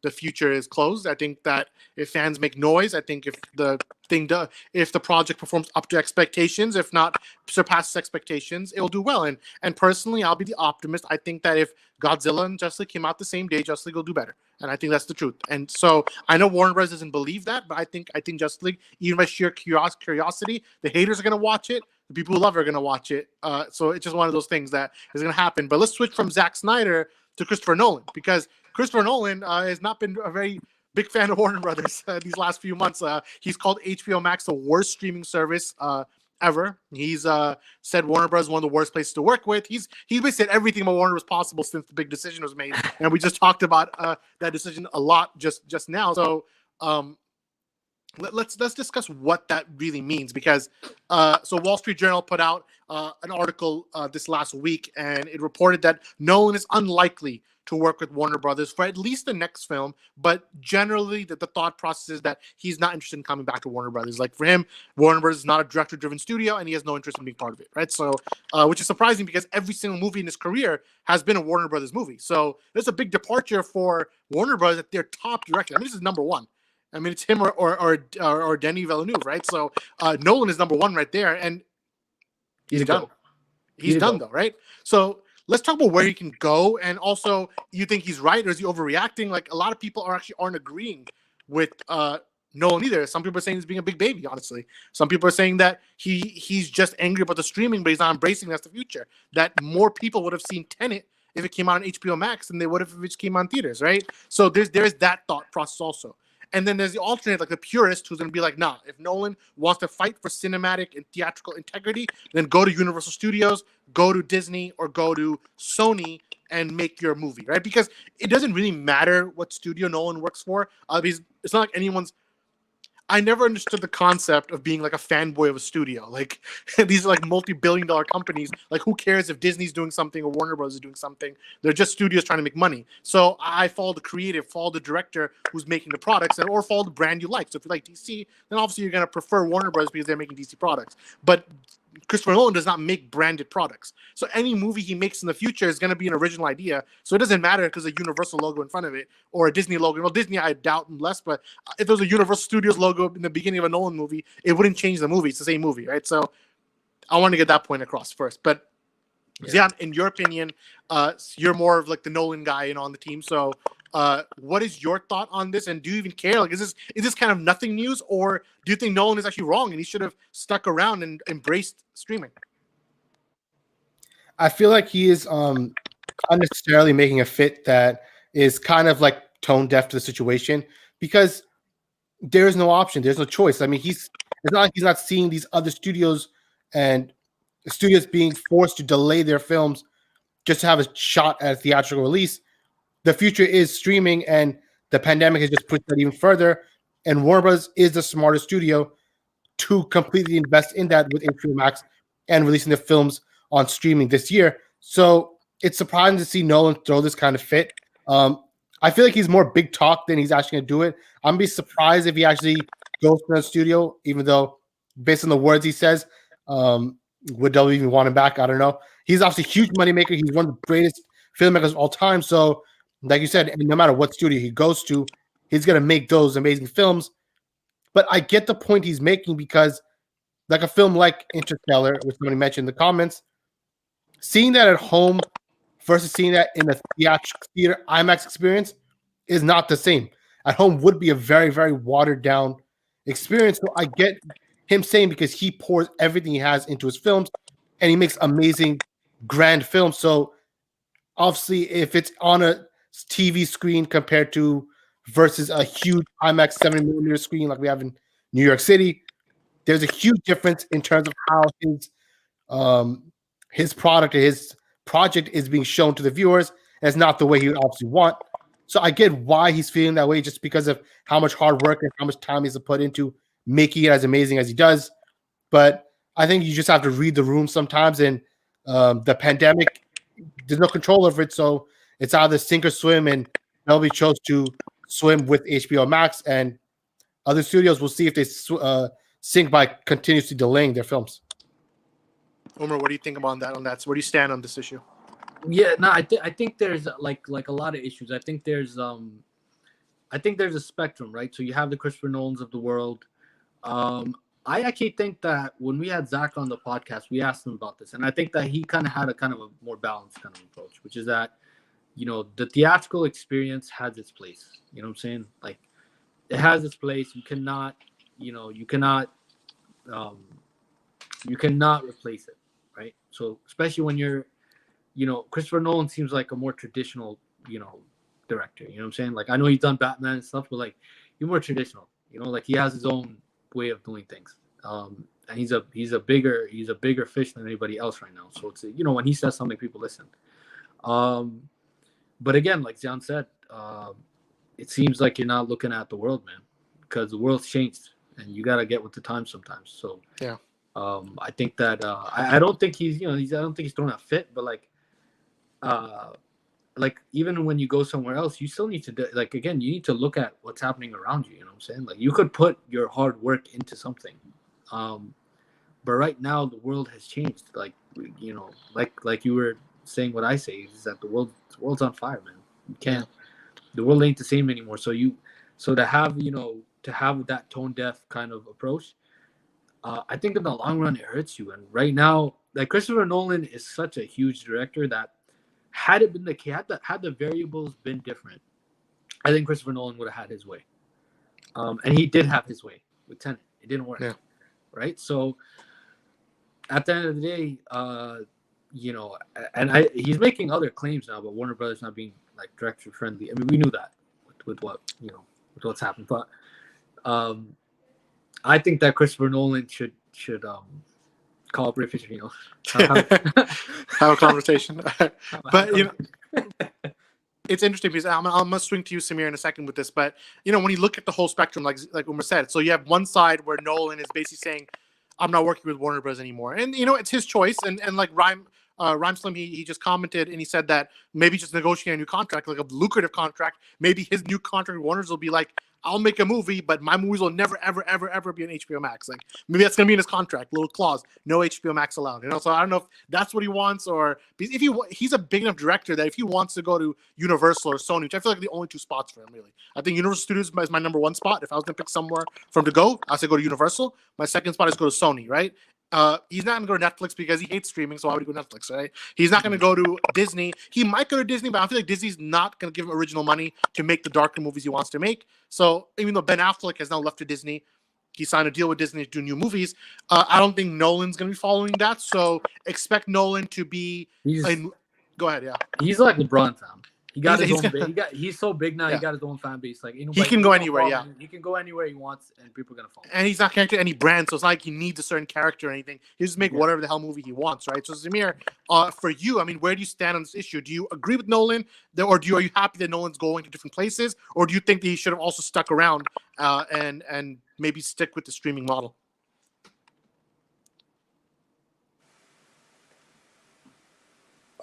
the future is closed. I think that if fans make noise, I think if the project performs up to expectations, if not surpasses expectations, it will do well. And personally, I'll be the optimist. I think that if Godzilla and Justice League came out the same day, Justice League will do better. And I think that's the truth. And so I know Warner Bros. Doesn't believe that, but I think Justice League, even by sheer curiosity, the haters are going to watch it. The people who love it are going to watch it. So it's just one of those things that is going to happen. But let's switch from Zack Snyder to Christopher Nolan, because Christopher Nolan has not been a very big fan of Warner Brothers these last few months. He's called HBO Max the worst streaming service ever. He's said Warner Bros. One of the worst places to work with. He's basically said everything about Warner was possible since the big decision was made, and we just talked about that decision a lot just now. So let's discuss what that really means, because so Wall Street Journal put out an article this last week, and it reported that Nolan is unlikely to work with Warner Brothers for at least the next film, but generally the thought process is that he's not interested in coming back to Warner Brothers. Like, for him, Warner Brothers is not a director-driven studio, and he has no interest in being part of it, right? So, which is surprising, because every single movie in his career has been a Warner Brothers movie. So there's a big departure for Warner Brothers at their top director. I mean, this is number one. I mean, it's him or Denis Villeneuve, right? So Nolan is number one right there, and he's done. He's done, though, right? So let's talk about where he can go, and also, you think he's right, or is he overreacting? Like, a lot of people aren't agreeing with Nolan either. Some people are saying he's being a big baby, honestly. Some people are saying that he's just angry about the streaming, but he's not embracing that's the future. That more people would have seen Tenet if it came out on HBO Max than they would have if it just came on theaters, right? So there's that thought process also. And then there's the alternate, like the purist, who's going to be like, nah, if Nolan wants to fight for cinematic and theatrical integrity, then go to Universal Studios, go to Disney, or go to Sony and make your movie, right? Because it doesn't really matter what studio Nolan works for. Because it's not like anyone's... I never understood the concept of being like a fanboy of a studio. Like, these are like multi-billion-dollar companies. Like, who cares if Disney's doing something or Warner Bros. Is doing something? They're just studios trying to make money. So I follow the creative, follow the director who's making the products, or follow the brand you like. So if you like DC, then obviously you're going to prefer Warner Bros. Because they're making DC products. But Christopher Nolan does not make branded products. So any movie he makes in the future is going to be an original idea. So it doesn't matter because a Universal logo in front of it or a Disney logo. Well, Disney, I doubt less, but if there was a Universal Studios logo in the beginning of a Nolan movie, it wouldn't change the movie. It's the same movie, right? So I want to get that point across first. But Zian, in your opinion, you're more of like the Nolan guy on the team. So what is your thought on this? And do you even care? Like, is this kind of nothing news, or do you think Nolan is actually wrong and he should have stuck around and embraced streaming? I feel like he is unnecessarily making a fit that is kind of like tone deaf to the situation, because there is no option. There's no choice. I mean, it's not like he's not seeing these other studios and studios being forced to delay their films just to have a shot at a theatrical release. The future is streaming, and the pandemic has just pushed that even further. And Warner Bros. Is the smarter studio to completely invest in that with HBO Max and releasing the films on streaming this year. So it's surprising to see Nolan throw this kind of fit. I feel like he's more big talk than he's actually going to do it. I'm going to be surprised if he actually goes to the studio, even though, based on the words he says, would W even want him back? I don't know. He's obviously a huge moneymaker. He's one of the greatest filmmakers of all time. So, like you said, no matter what studio he goes to, he's going to make those amazing films. But I get the point he's making, because like a film like Interstellar, which somebody mentioned in the comments, seeing that at home versus seeing that in a theater IMAX experience is not the same. At home would be a very, very watered down experience. So I get him saying, because he pours everything he has into his films and he makes amazing, grand films. So obviously, if it's on a TV screen compared to versus a huge IMAX 70mm screen like we have in New York City, there's a huge difference in terms of how his product or his project is being shown to the viewers. And it's not the way he would obviously want. So I get why he's feeling that way, just because of how much hard work and how much time he's to put into making it as amazing as he does. But I think you just have to read the room sometimes. And the pandemic, there's no control over it. So it's either sink or swim. And nobody chose to swim with HBO Max, and other studios will see if they sink by continuously delaying their films. Omar, what do you think about that? On that, so where do you stand on this issue? Yeah, no, I think there's like a lot of issues. I think there's a spectrum, right? So you have the Christopher Nolans of the world. I actually think that when we had Zach on the podcast, we asked him about this, and I think that he kind of had a kind of a more balanced kind of approach, which is that, you know, the theatrical experience has its place. You know what I'm saying? Like, it has its place. You cannot replace it, right? So especially when you're, you know, Christopher Nolan seems like a more traditional, you know, director. You know what I'm saying? Like, I know he's done Batman and stuff, but like, he's more traditional. You know, like he has his own way of doing things. And he's a bigger fish than anybody else right now. So it's, you know, when he says something, people listen. But again, like Zion said, it seems like you're not looking at the world, man, because the world's changed, and you got to get with the times sometimes. So yeah, I think that I don't think he's, you know, I don't think he's throwing a fit, but like even when you go somewhere else, you still need to like, again, you need to look at what's happening around you. You know what I'm saying? Like, you could put your hard work into something, but right now the world has changed. Like, you know, like you were saying, what I say is that the world's on fire, man. You can't. The world ain't the same anymore. So to have that tone deaf kind of approach, I think in the long run it hurts you. And right now, like, Christopher Nolan is such a huge director that had it been had the variables been different, I think Christopher Nolan would have had his way. And he did have his way with Tenet. It didn't work. Yeah. Right. So at the end of the day, you know, and he's making other claims now about Warner Brothers not being like director friendly. I mean, we knew that with what, you know, with what's happened, but I think that Christopher Nolan should call up Rich, you know, have a conversation. But you know, it's interesting because I'm gonna swing to you, Samir, in a second with this. But you know, when you look at the whole spectrum, like Umar said, so you have one side where Nolan is basically saying, I'm not working with Warner Bros. Anymore. And, you know, it's his choice. And like Rhyme Slim, he just commented and he said that maybe just negotiate a new contract, like a lucrative contract. Maybe his new contract with Warner's will be like, I'll make a movie, but my movies will never, ever, ever, ever be on HBO Max. Like, maybe that's going to be in his contract, little clause, no HBO Max allowed. You know, so I don't know if that's what he wants, or if he's a big enough director that if he wants to go to Universal or Sony, which I feel like the only two spots for him, really. I think Universal Studios is my number one spot. If I was going to pick somewhere from to go, I'd say go to Universal. My second spot is go to Sony, right? He's not going to go to Netflix because he hates streaming, so why would he go to Netflix, right? He's not going to go to Disney. He might go to Disney, but I feel like Disney's not going to give him original money to make the darker movies he wants to make. So even though Ben Affleck has now left to Disney, he signed a deal with Disney to do new movies. I don't think Nolan's going to be following that, so expect Nolan to be... Go ahead, yeah. He's like LeBron, fam. He got his own. He's so big now. Yeah. He got his own fan base. Like, he can go anywhere. Yeah, he can go anywhere he wants, and people are gonna follow. And he's not connected to any brand, so it's not like he needs a certain character or anything. He just make whatever the hell movie he wants, right? So Zamir, for you, I mean, where do you stand on this issue? Do you agree with Nolan, or are you happy that Nolan's going to different places, or do you think that he should have also stuck around and maybe stick with the streaming model?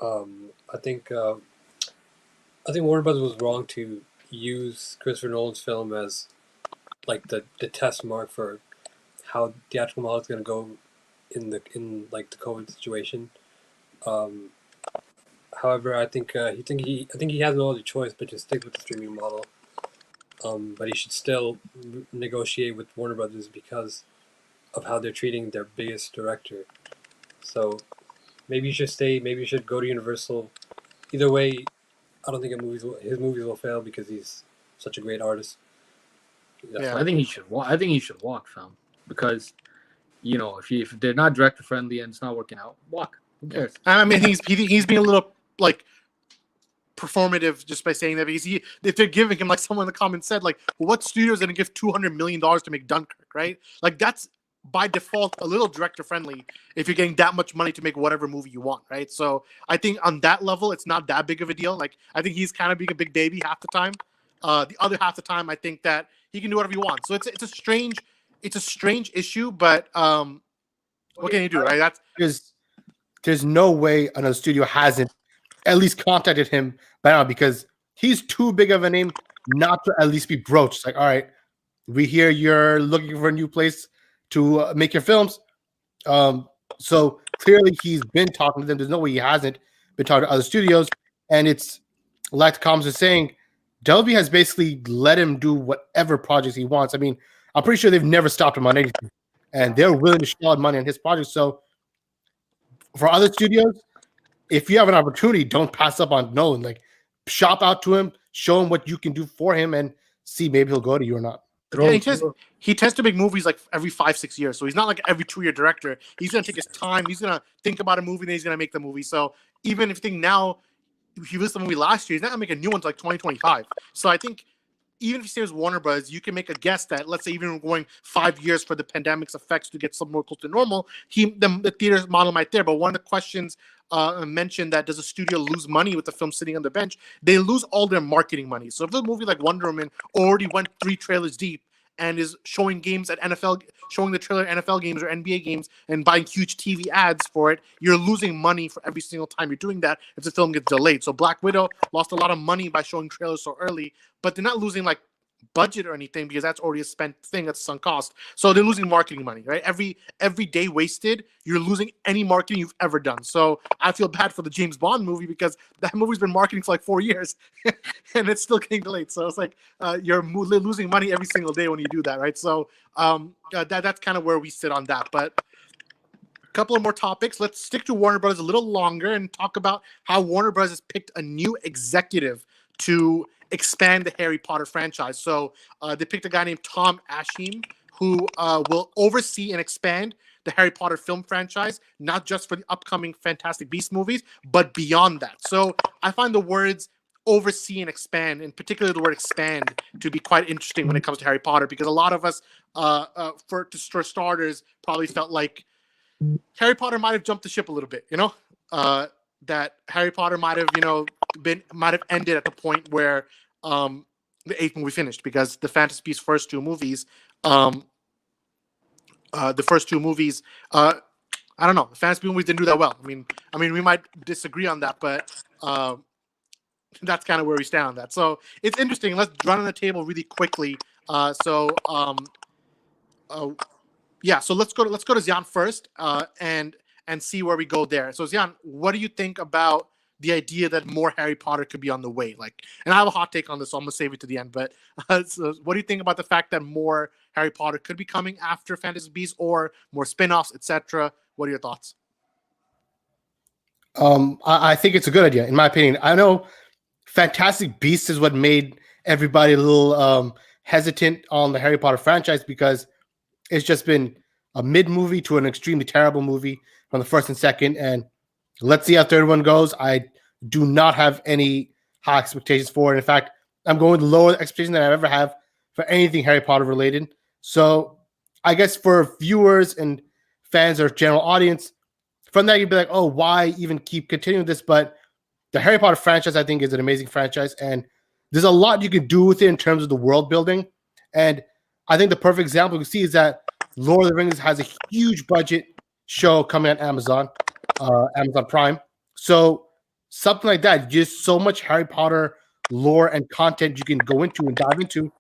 I think Warner Brothers was wrong to use Christopher Nolan's film as like the test mark for how theatrical model is going to go in like the COVID situation. However, I think he has no other choice but to stick with the streaming model. But he should still negotiate with Warner Brothers because of how they're treating their biggest director. So maybe you should stay. Maybe you should go to Universal. Either way, I don't think his movies will fail because he's such a great artist. Yeah, I think he should walk. I think he should walk, fam. Because, you know, if they're not director friendly and it's not working out, walk. Who cares? I mean, he's being a little like performative just by saying that, because if they're giving him, like someone in the comments said, like, well, what studio is going to give $200 million to make Dunkirk, right? Like, that's by default a little director friendly if you're getting that much money to make whatever movie you want, right? So I think on that level it's not that big of a deal. Like, I think he's kind of being a big baby half the time. The other half the time I think that he can do whatever he wants. So it's a strange issue, but what can you do, right? That's there's no way another studio hasn't at least contacted him by now, because he's too big of a name not to at least be broached. Like, all right, we hear you're looking for a new place to make your films. So clearly he's been talking to them. There's no way he hasn't been talking to other studios. And it's like the comments are saying, Dolby has basically let him do whatever projects he wants. I mean, I'm pretty sure they've never stopped him on anything. And they're willing to shell out money on his projects. So for other studios, if you have an opportunity, don't pass up on Nolan. Like, shop out to him, show him what you can do for him, and see maybe he'll go to you or not. Yeah, he tends to make movies like every 5-6 years, so he's not like every 2-year director. He's gonna take his time. He's gonna think about a movie, then he's gonna make the movie. So even if you think now, if he released the movie last year, he's not gonna make a new one until like 2025. So I think even if you stay with Warner Bros., you can make a guess that, let's say, even going 5 years for the pandemic's effects to get some more close to normal, the theater's model might there. But one of the questions mentioned that does a studio lose money with the film sitting on the bench? They lose all their marketing money. So if a movie like Wonder Woman already went 3 trailers deep and is showing games at NFL, showing the trailer at NFL games or NBA games and buying huge TV ads for it, you're losing money for every single time you're doing that if the film gets delayed. So Black Widow lost a lot of money by showing trailers so early, but they're not losing like budget or anything because that's already a spent thing at sunk cost. So they're losing marketing money, right? Every day wasted, you're losing any marketing you've ever done. So I feel bad for the James Bond movie because that movie's been marketing for like 4 years and it's still getting delayed. So it's like you're losing money every single day when you do that, right? So that's kind of where we sit on that. But a couple of more topics. Let's stick to Warner Bros. A little longer and talk about how Warner Bros. Has picked a new executive to expand the Harry Potter franchise. So they picked a guy named Tom Ashim, who will oversee and expand the Harry Potter film franchise, not just for the upcoming Fantastic Beasts movies, but beyond that. So I find the words oversee and expand, in particular the word expand, to be quite interesting when it comes to Harry Potter, because a lot of us, for starters, probably felt like Harry Potter might have jumped the ship a little bit, that Harry Potter might have ended at the point where the 8th movie finished, because the Fantasy Beasts first two movies, I don't know, the Fantasy movies didn't do that well. I mean, we might disagree on that, but that's kind of where we stand on that. So it's interesting. Let's run on the table really quickly. So let's go to Xian first, and see where we go there. So Xian, what do you think about the idea that more Harry Potter could be on the way? Like, and I have a hot take on this, so I'm gonna save it to the end. But so what do you think about the fact that more Harry Potter could be coming after Fantasy Beasts, or more spin-offs, etc.? What are your thoughts? I think it's a good idea, in my opinion. I know Fantastic Beasts is what made everybody a little hesitant on the Harry Potter franchise, because it's just been a mid movie to an extremely terrible movie from the first and second, and let's see how third one goes. I do not have any high expectations for it. In fact, I'm going with lower expectations than I ever have for anything Harry Potter related. So I guess for viewers and fans or general audience, from that you'd be like, oh, why even keep continuing this? But the Harry Potter franchise, I think, is an amazing franchise, and there's a lot you can do with it in terms of the world building. And I think the perfect example you see is that Lord of the Rings has a huge budget show coming on Amazon Prime. So something like that, just so much Harry Potter lore and content you can go into and dive into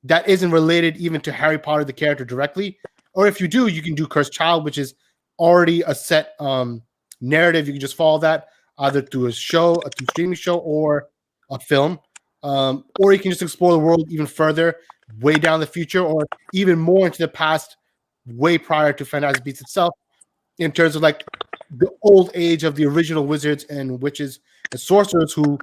that isn't related even to Harry Potter, the character, directly. Or if you do, you can do Cursed Child, which is already a set narrative. You can just follow that either through a streaming show, or a film. Or you can just explore the world even further, way down the future, or even more into the past, way prior to Fantastic Beasts itself, in terms of like the old age of the original wizards and witches and sorcerers who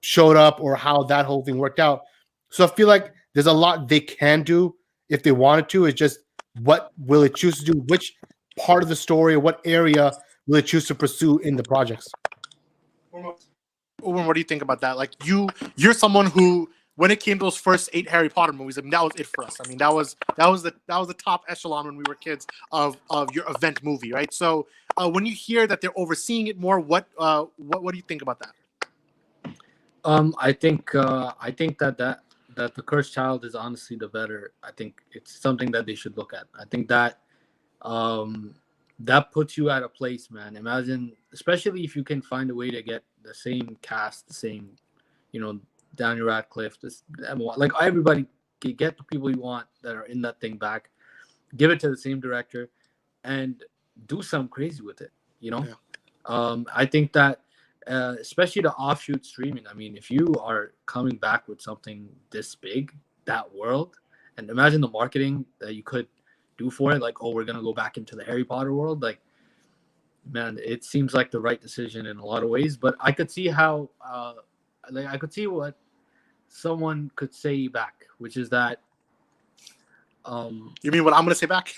showed up, or how that whole thing worked out. So I feel like there's a lot they can do if they wanted to. It's just, what will it choose to do? Which part of the story, or what area will it choose to pursue in the projects? Owen, what do you think about that? Like, you're someone who, when it came to those first 8 Harry Potter movies, I mean, that was it for us. I mean, that was the top echelon when we were kids of your event movie, right? So when you hear that they're overseeing it more, what do you think about that? I think that the Cursed Child is honestly the better. I think it's something that they should look at. I think that that puts you at a place, man. Imagine, especially if you can find a way to get the same cast, the same, Daniel Radcliffe, this Emma, like everybody, get the people you want that are in that thing back, give it to the same director, and do something crazy with it. You know, I think that especially the offshoot streaming. I mean, if you are coming back with something this big, that world, and imagine the marketing that you could do for it. Like, oh, we're gonna go back into the Harry Potter world. Like, man, it seems like the right decision in a lot of ways. But I could see how, like, I could see what someone could say back, which is that. You mean what I'm gonna say back?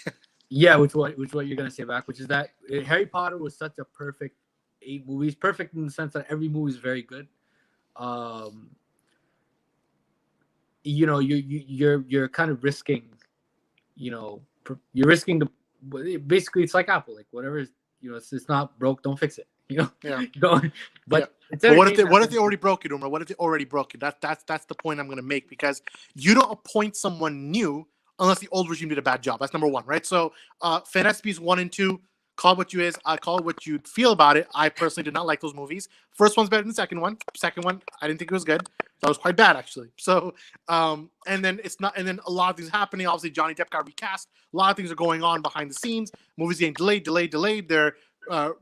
Yeah, which what you're gonna say back, which is that Harry Potter was such a perfect 8 movies, perfect in the sense that every movie is very good. You know, you're kind of risking, you know, you're risking the basically it's like Apple, like whatever is, you know, it's not broke, don't fix it. You know, don't. But what if they already broke it, Umar? What if they already broke it? That's the point I'm gonna make, because you don't appoint someone new unless the old regime did a bad job. That's number one, right? So, Fantastic Beasts 1 and 2, call it what you is. I call it what you feel about it. I personally did not like those movies. First one's better than the second one. Second one, I didn't think it was good. That was quite bad, actually. So, and then it's not. And then a lot of things happening. Obviously, Johnny Depp got recast. A lot of things are going on behind the scenes. Movies getting delayed. They're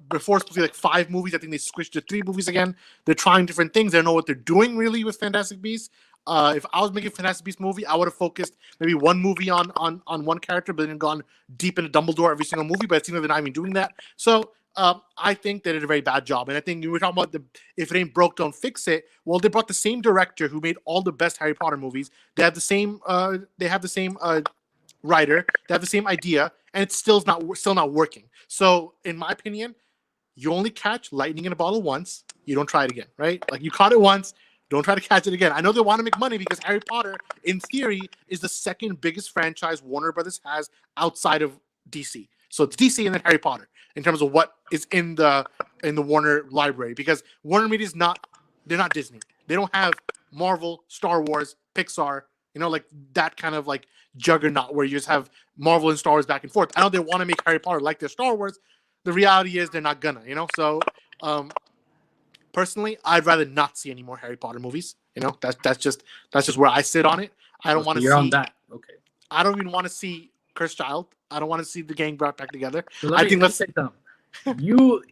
before supposed to be like 5 movies. I think they switched to 3 movies again. They're trying different things. They don't know what they're doing really with Fantastic Beasts. If I was making a Fantastic Beasts movie, I would have focused maybe one movie on one character, but then gone deep into Dumbledore every single movie. But it seems like they're not even doing that. So I think they did a very bad job. And I think you were talking about if it ain't broke, don't fix it. Well, they brought the same director who made all the best Harry Potter movies. They have the same writer. They have the same idea, and it's still not working. So in my opinion, you only catch lightning in a bottle once. You don't try it again, right? Like, you caught it once. Don't try to catch it again. I know they want to make money because Harry Potter, in theory, is the second biggest franchise Warner Brothers has outside of DC. So it's DC and then Harry Potter in terms of what is in the Warner library. Because Warner Media they're not Disney. They don't have Marvel, Star Wars, Pixar, you know, like that kind of like juggernaut where you just have Marvel and Star Wars back and forth. I know they want to make Harry Potter like their Star Wars. The reality is they're not gonna, you know. So personally, I'd rather not see any more Harry Potter movies. You know, that's just where I sit on it. I don't want to see. You're on that, okay? I don't even want to see Cursed Child. I don't want to see the gang brought back together. So I think let's take them. You,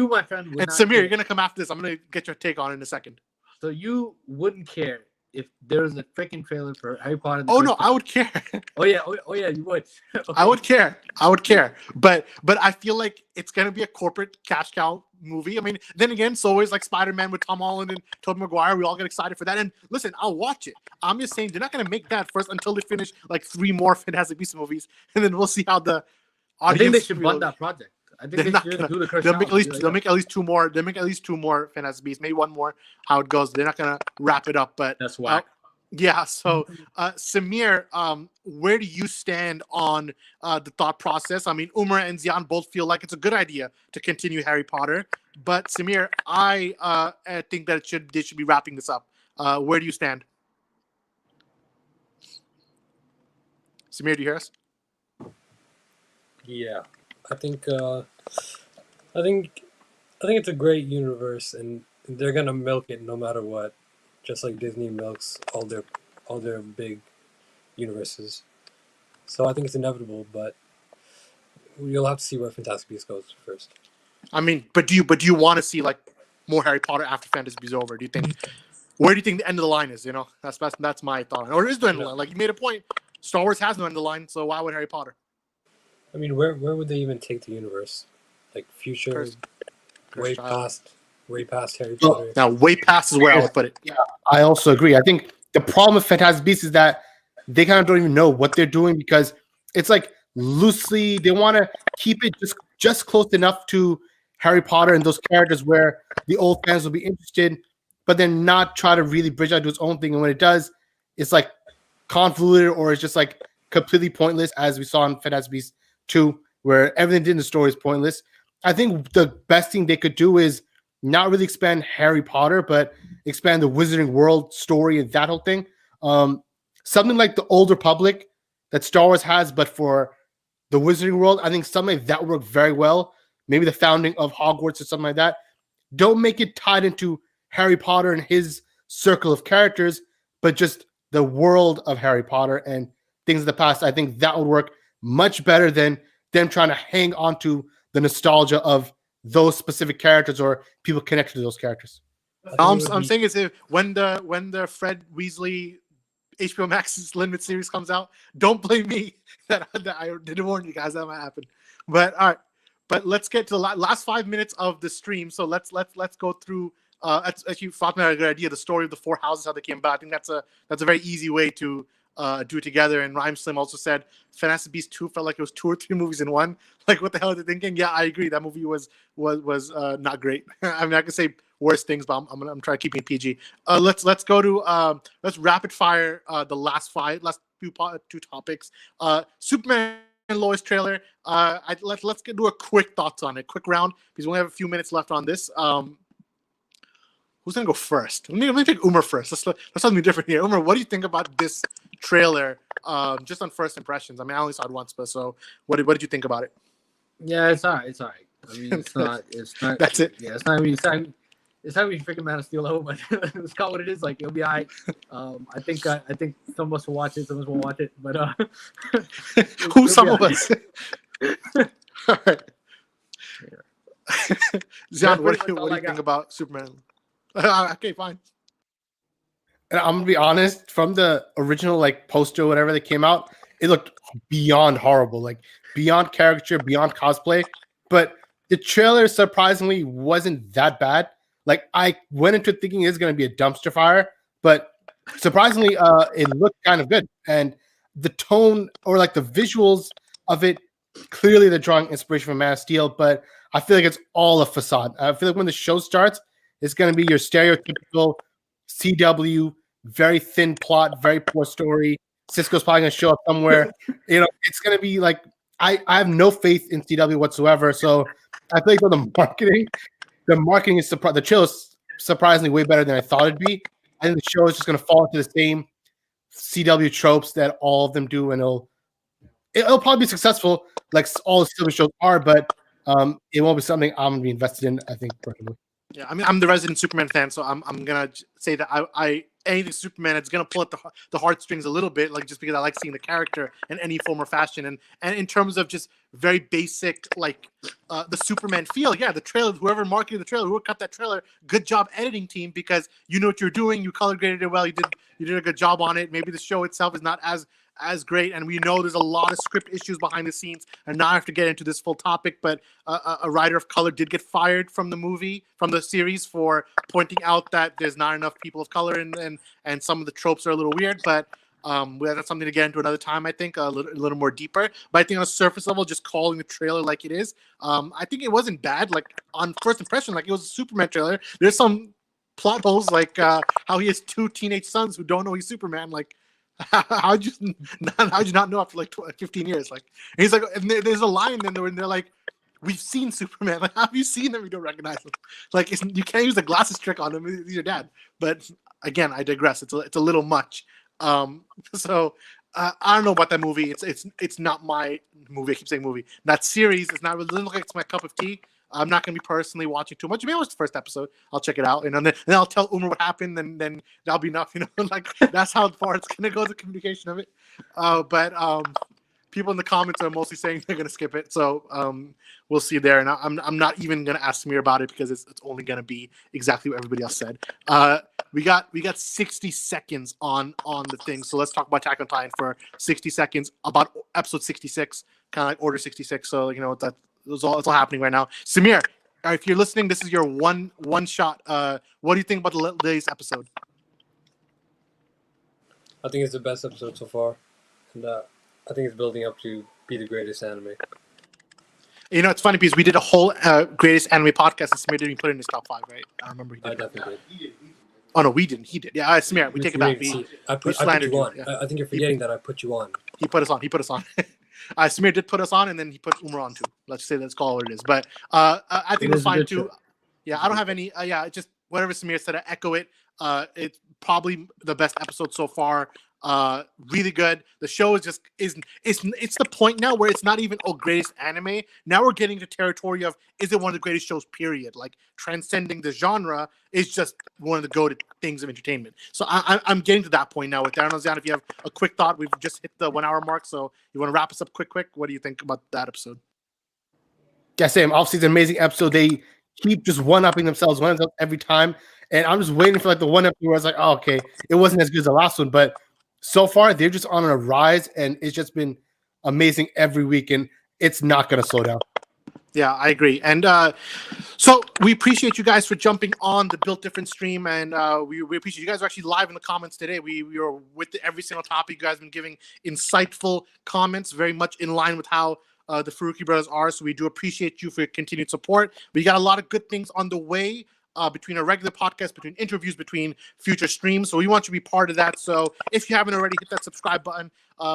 my friend, and Samir, you're gonna come after this. I'm gonna get your take on it in a second. So you wouldn't care if there was a freaking trailer for Harry Potter? Oh no, I would care. Oh yeah, you would. Okay. I would care. But I feel like it's gonna be a corporate cash cow movie. I mean, then again, it's always like Spider-Man with Tom Holland and Tobey Maguire. We all get excited for that. And listen, I'll watch it. I'm just saying they're not gonna make that first until they finish like 3 more Fantastic Beasts movies, and then we'll see how the audience. I think they should fund that project. I think they should do the Cursed Child. They'll make at least 2 more. They'll make at least 2 more Fantastic Beasts, maybe 1 more. How it goes, they're not gonna wrap it up. But that's why. Yeah. So, Samir, where do you stand on the thought process? I mean, Umar and Zian both feel like it's a good idea to continue Harry Potter, but Samir, I think that they should be wrapping this up. Where do you stand? Samir, do you hear us? Yeah, I think it's a great universe, and they're gonna milk it no matter what. Just like Disney milks all their big universes. So I think it's inevitable, but you'll have to see where Fantastic Beasts goes first. I mean, but do you want to see like more Harry Potter after Fantasy Beasts over? Do you think where do you think the end of the line is? You know, that's my thought. Or is the end of the line? Like, you made a point. Star Wars has no end of the line, so why would Harry Potter? I mean, where would they even take the universe? Like future, way past Harry Potter. Now, way past is where I would put it. Yeah, I also agree. I think the problem with Fantastic Beasts is that they kind of don't even know what they're doing, because it's like loosely they want to keep it just close enough to Harry Potter and those characters where the old fans will be interested, but then not try to really bridge out to its own thing. And when it does, it's like convoluted, or it's just like completely pointless, as we saw in Fantastic Beasts 2, where everything in the story is pointless. I think the best thing they could do is not really expand Harry Potter, but expand the Wizarding World story and that whole thing. Something like the Old Republic that Star Wars has, but for the Wizarding World, I think something like that would work very well. Maybe the founding of Hogwarts or something like that. Don't make it tied into Harry Potter and his circle of characters, but just the world of Harry Potter and things of the past. I think that would work much better than them trying to hang on to the nostalgia of those specific characters or people connected to those characters. I'm saying is if when the Fred Weasley HBO Max's limited series comes out, don't blame me that I didn't warn you guys that might happen. But all right, but let's get to the last 5 minutes of the stream. So let's go through. Actually, Fatima had a good idea. The story of the 4 houses, how they came about. I think that's a very easy way to do it together. And Rhyme Slim also said Fantastic Beasts 2 felt like it was 2 or 3 movies in one. Like, what the hell are they thinking? Yeah, I agree. That movie was not great. I mean, I could say worse things, but I'm trying to keep it PG. Let's go to let's rapid fire the last two topics. Superman and Lois trailer. Let's do a quick thoughts on it, quick round because we only have a few minutes left on this. Who's gonna go first? Let me take Umar first. Let's something different here. Umar, what do you think about this trailer? Just on first impressions. I mean, I only saw it once, but so what did you think about it? Yeah, it's alright. It's alright. I mean, it's not. That's it. Yeah, it's not really freaking Man of Steel level, but it's called what it is. Like, it'll be alright. I think some of us will watch it, some of us won't watch it, but who some of us? All right. Zion, what do you think about Superman? Okay, fine. And I'm gonna be honest, from the original like poster or whatever that came out, it looked beyond horrible, like beyond caricature, beyond cosplay. But the trailer surprisingly wasn't that bad. Like, I went into thinking it's gonna be a dumpster fire, but surprisingly, it looked kind of good. And the tone or like the visuals of it, clearly they're drawing inspiration from Man of Steel, but I feel like it's all a facade. I feel like when the show starts, it's gonna be your stereotypical CW, very thin plot, very poor story. Cisco's probably gonna show up somewhere. It's gonna be like I have no faith in CW whatsoever. So I feel like for the marketing is the trailer is surprisingly way better than I thought it'd be. I think the show is just gonna fall into the same CW tropes that all of them do, and it'll probably be successful, like all the CW shows are, but it won't be something I'm gonna be invested in. I think personally. Yeah, I mean, I'm the resident Superman fan, so I'm gonna say that I anything Superman, it's gonna pull at the heartstrings a little bit, like just because I like seeing the character in any form or fashion, and in terms of just very basic like the Superman feel. Yeah, the trailer, whoever marketed the trailer, whoever cut that trailer, good job editing team, because you know what you're doing, you color graded it well, you did a good job on it. Maybe the show itself is not as great, and we know there's a lot of script issues behind the scenes, and now I have to get into this full topic, but a writer of color did get fired from the series for pointing out that there's not enough people of color, and some of the tropes are a little weird, but that's something to get into another time, I think, a little more deeper. But I think on a surface level, just calling the trailer like it is, I think it wasn't bad. Like, on first impression, like, it was a Superman trailer. There's some plot holes, like how he has 2 teenage sons who don't know he's Superman, like, how'd you not know after like 15 years? Like, and he's like, and there's a line then where they're like, "We've seen Superman. Like, have you seen him? You don't recognize him. Like, you can't use the glasses trick on him. He's your dad." But again, I digress. It's a little much. So I don't know about that movie. It's not my movie. I keep saying movie. That series is not. It doesn't look like it's my cup of tea. I'm not going to be personally watching too much. Maybe it was the first episode. I'll check it out, and then I'll tell Umar what happened, and then that'll be enough. Like, that's how far it's going to go, the communication of it. But people in the comments are mostly saying they're going to skip it, so we'll see there. And I'm not even going to ask Samir about it because it's only going to be exactly what everybody else said. We got 60 seconds on the thing, so let's talk about Attack on Titan for 60 seconds about episode 66, kind of like Order 66. So it's all happening right now. Samir, if you're listening, this is your one shot. What do you think about the latest episode? I think it's the best episode so far, and I think it's building up to be the greatest anime. It's funny because we did a whole greatest anime podcast, and Samir didn't put it in his top 5, right? I remember he did. I definitely did. Oh no, we didn't. He did. Yeah, Samir, we take it back. I put you on. Yeah. I think you're forgetting that I put you on. He put us on. Samir did put us on, and then he put Umar on too. Let's say that's call what it is. But I think it was fine too. Yeah, I don't have any. Just whatever Samir said, I echo it. It's probably the best episode so far. Really good. The show is just it's the point now where it's not even greatest anime. Now we're getting to territory of is it one of the greatest shows? Period. Like transcending the genre is just one of the go-to things of entertainment. So I'm getting to that point now with that. I don't know, Zion, if you have a quick thought. We've just hit the 1 hour mark, so you want to wrap us up quick. What do you think about that episode? Yeah, same. Obviously, it's an amazing episode. They keep just one-upping themselves every time, and I'm just waiting for like the one episode where it's like, oh, okay, it wasn't as good as the last one, but so far they're just on a rise, and it's just been amazing every week, and it's not going to slow down. Yeah, I agree. And so we appreciate you guys for jumping on the Built Different stream, and we appreciate you guys are actually live in the comments today. We were with every single topic. You guys have been giving insightful comments, very much in line with how the Farooqi Brothers are. So we do appreciate you for your continued support. We got a lot of good things on the way. Between our regular podcast, between interviews, between future streams. So we want you to be part of that. So if you haven't already, hit that subscribe button,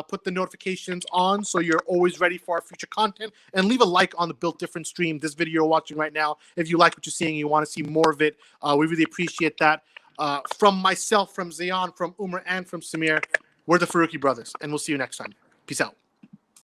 put the notifications on so you're always ready for our future content, and leave a like on the Built Different stream, this video you're watching right now. If you like what you're seeing and you want to see more of it, we really appreciate that. From myself, from Zion, from Umar, and from Samir, we're the Farooqi Brothers, and we'll see you next time. Peace out.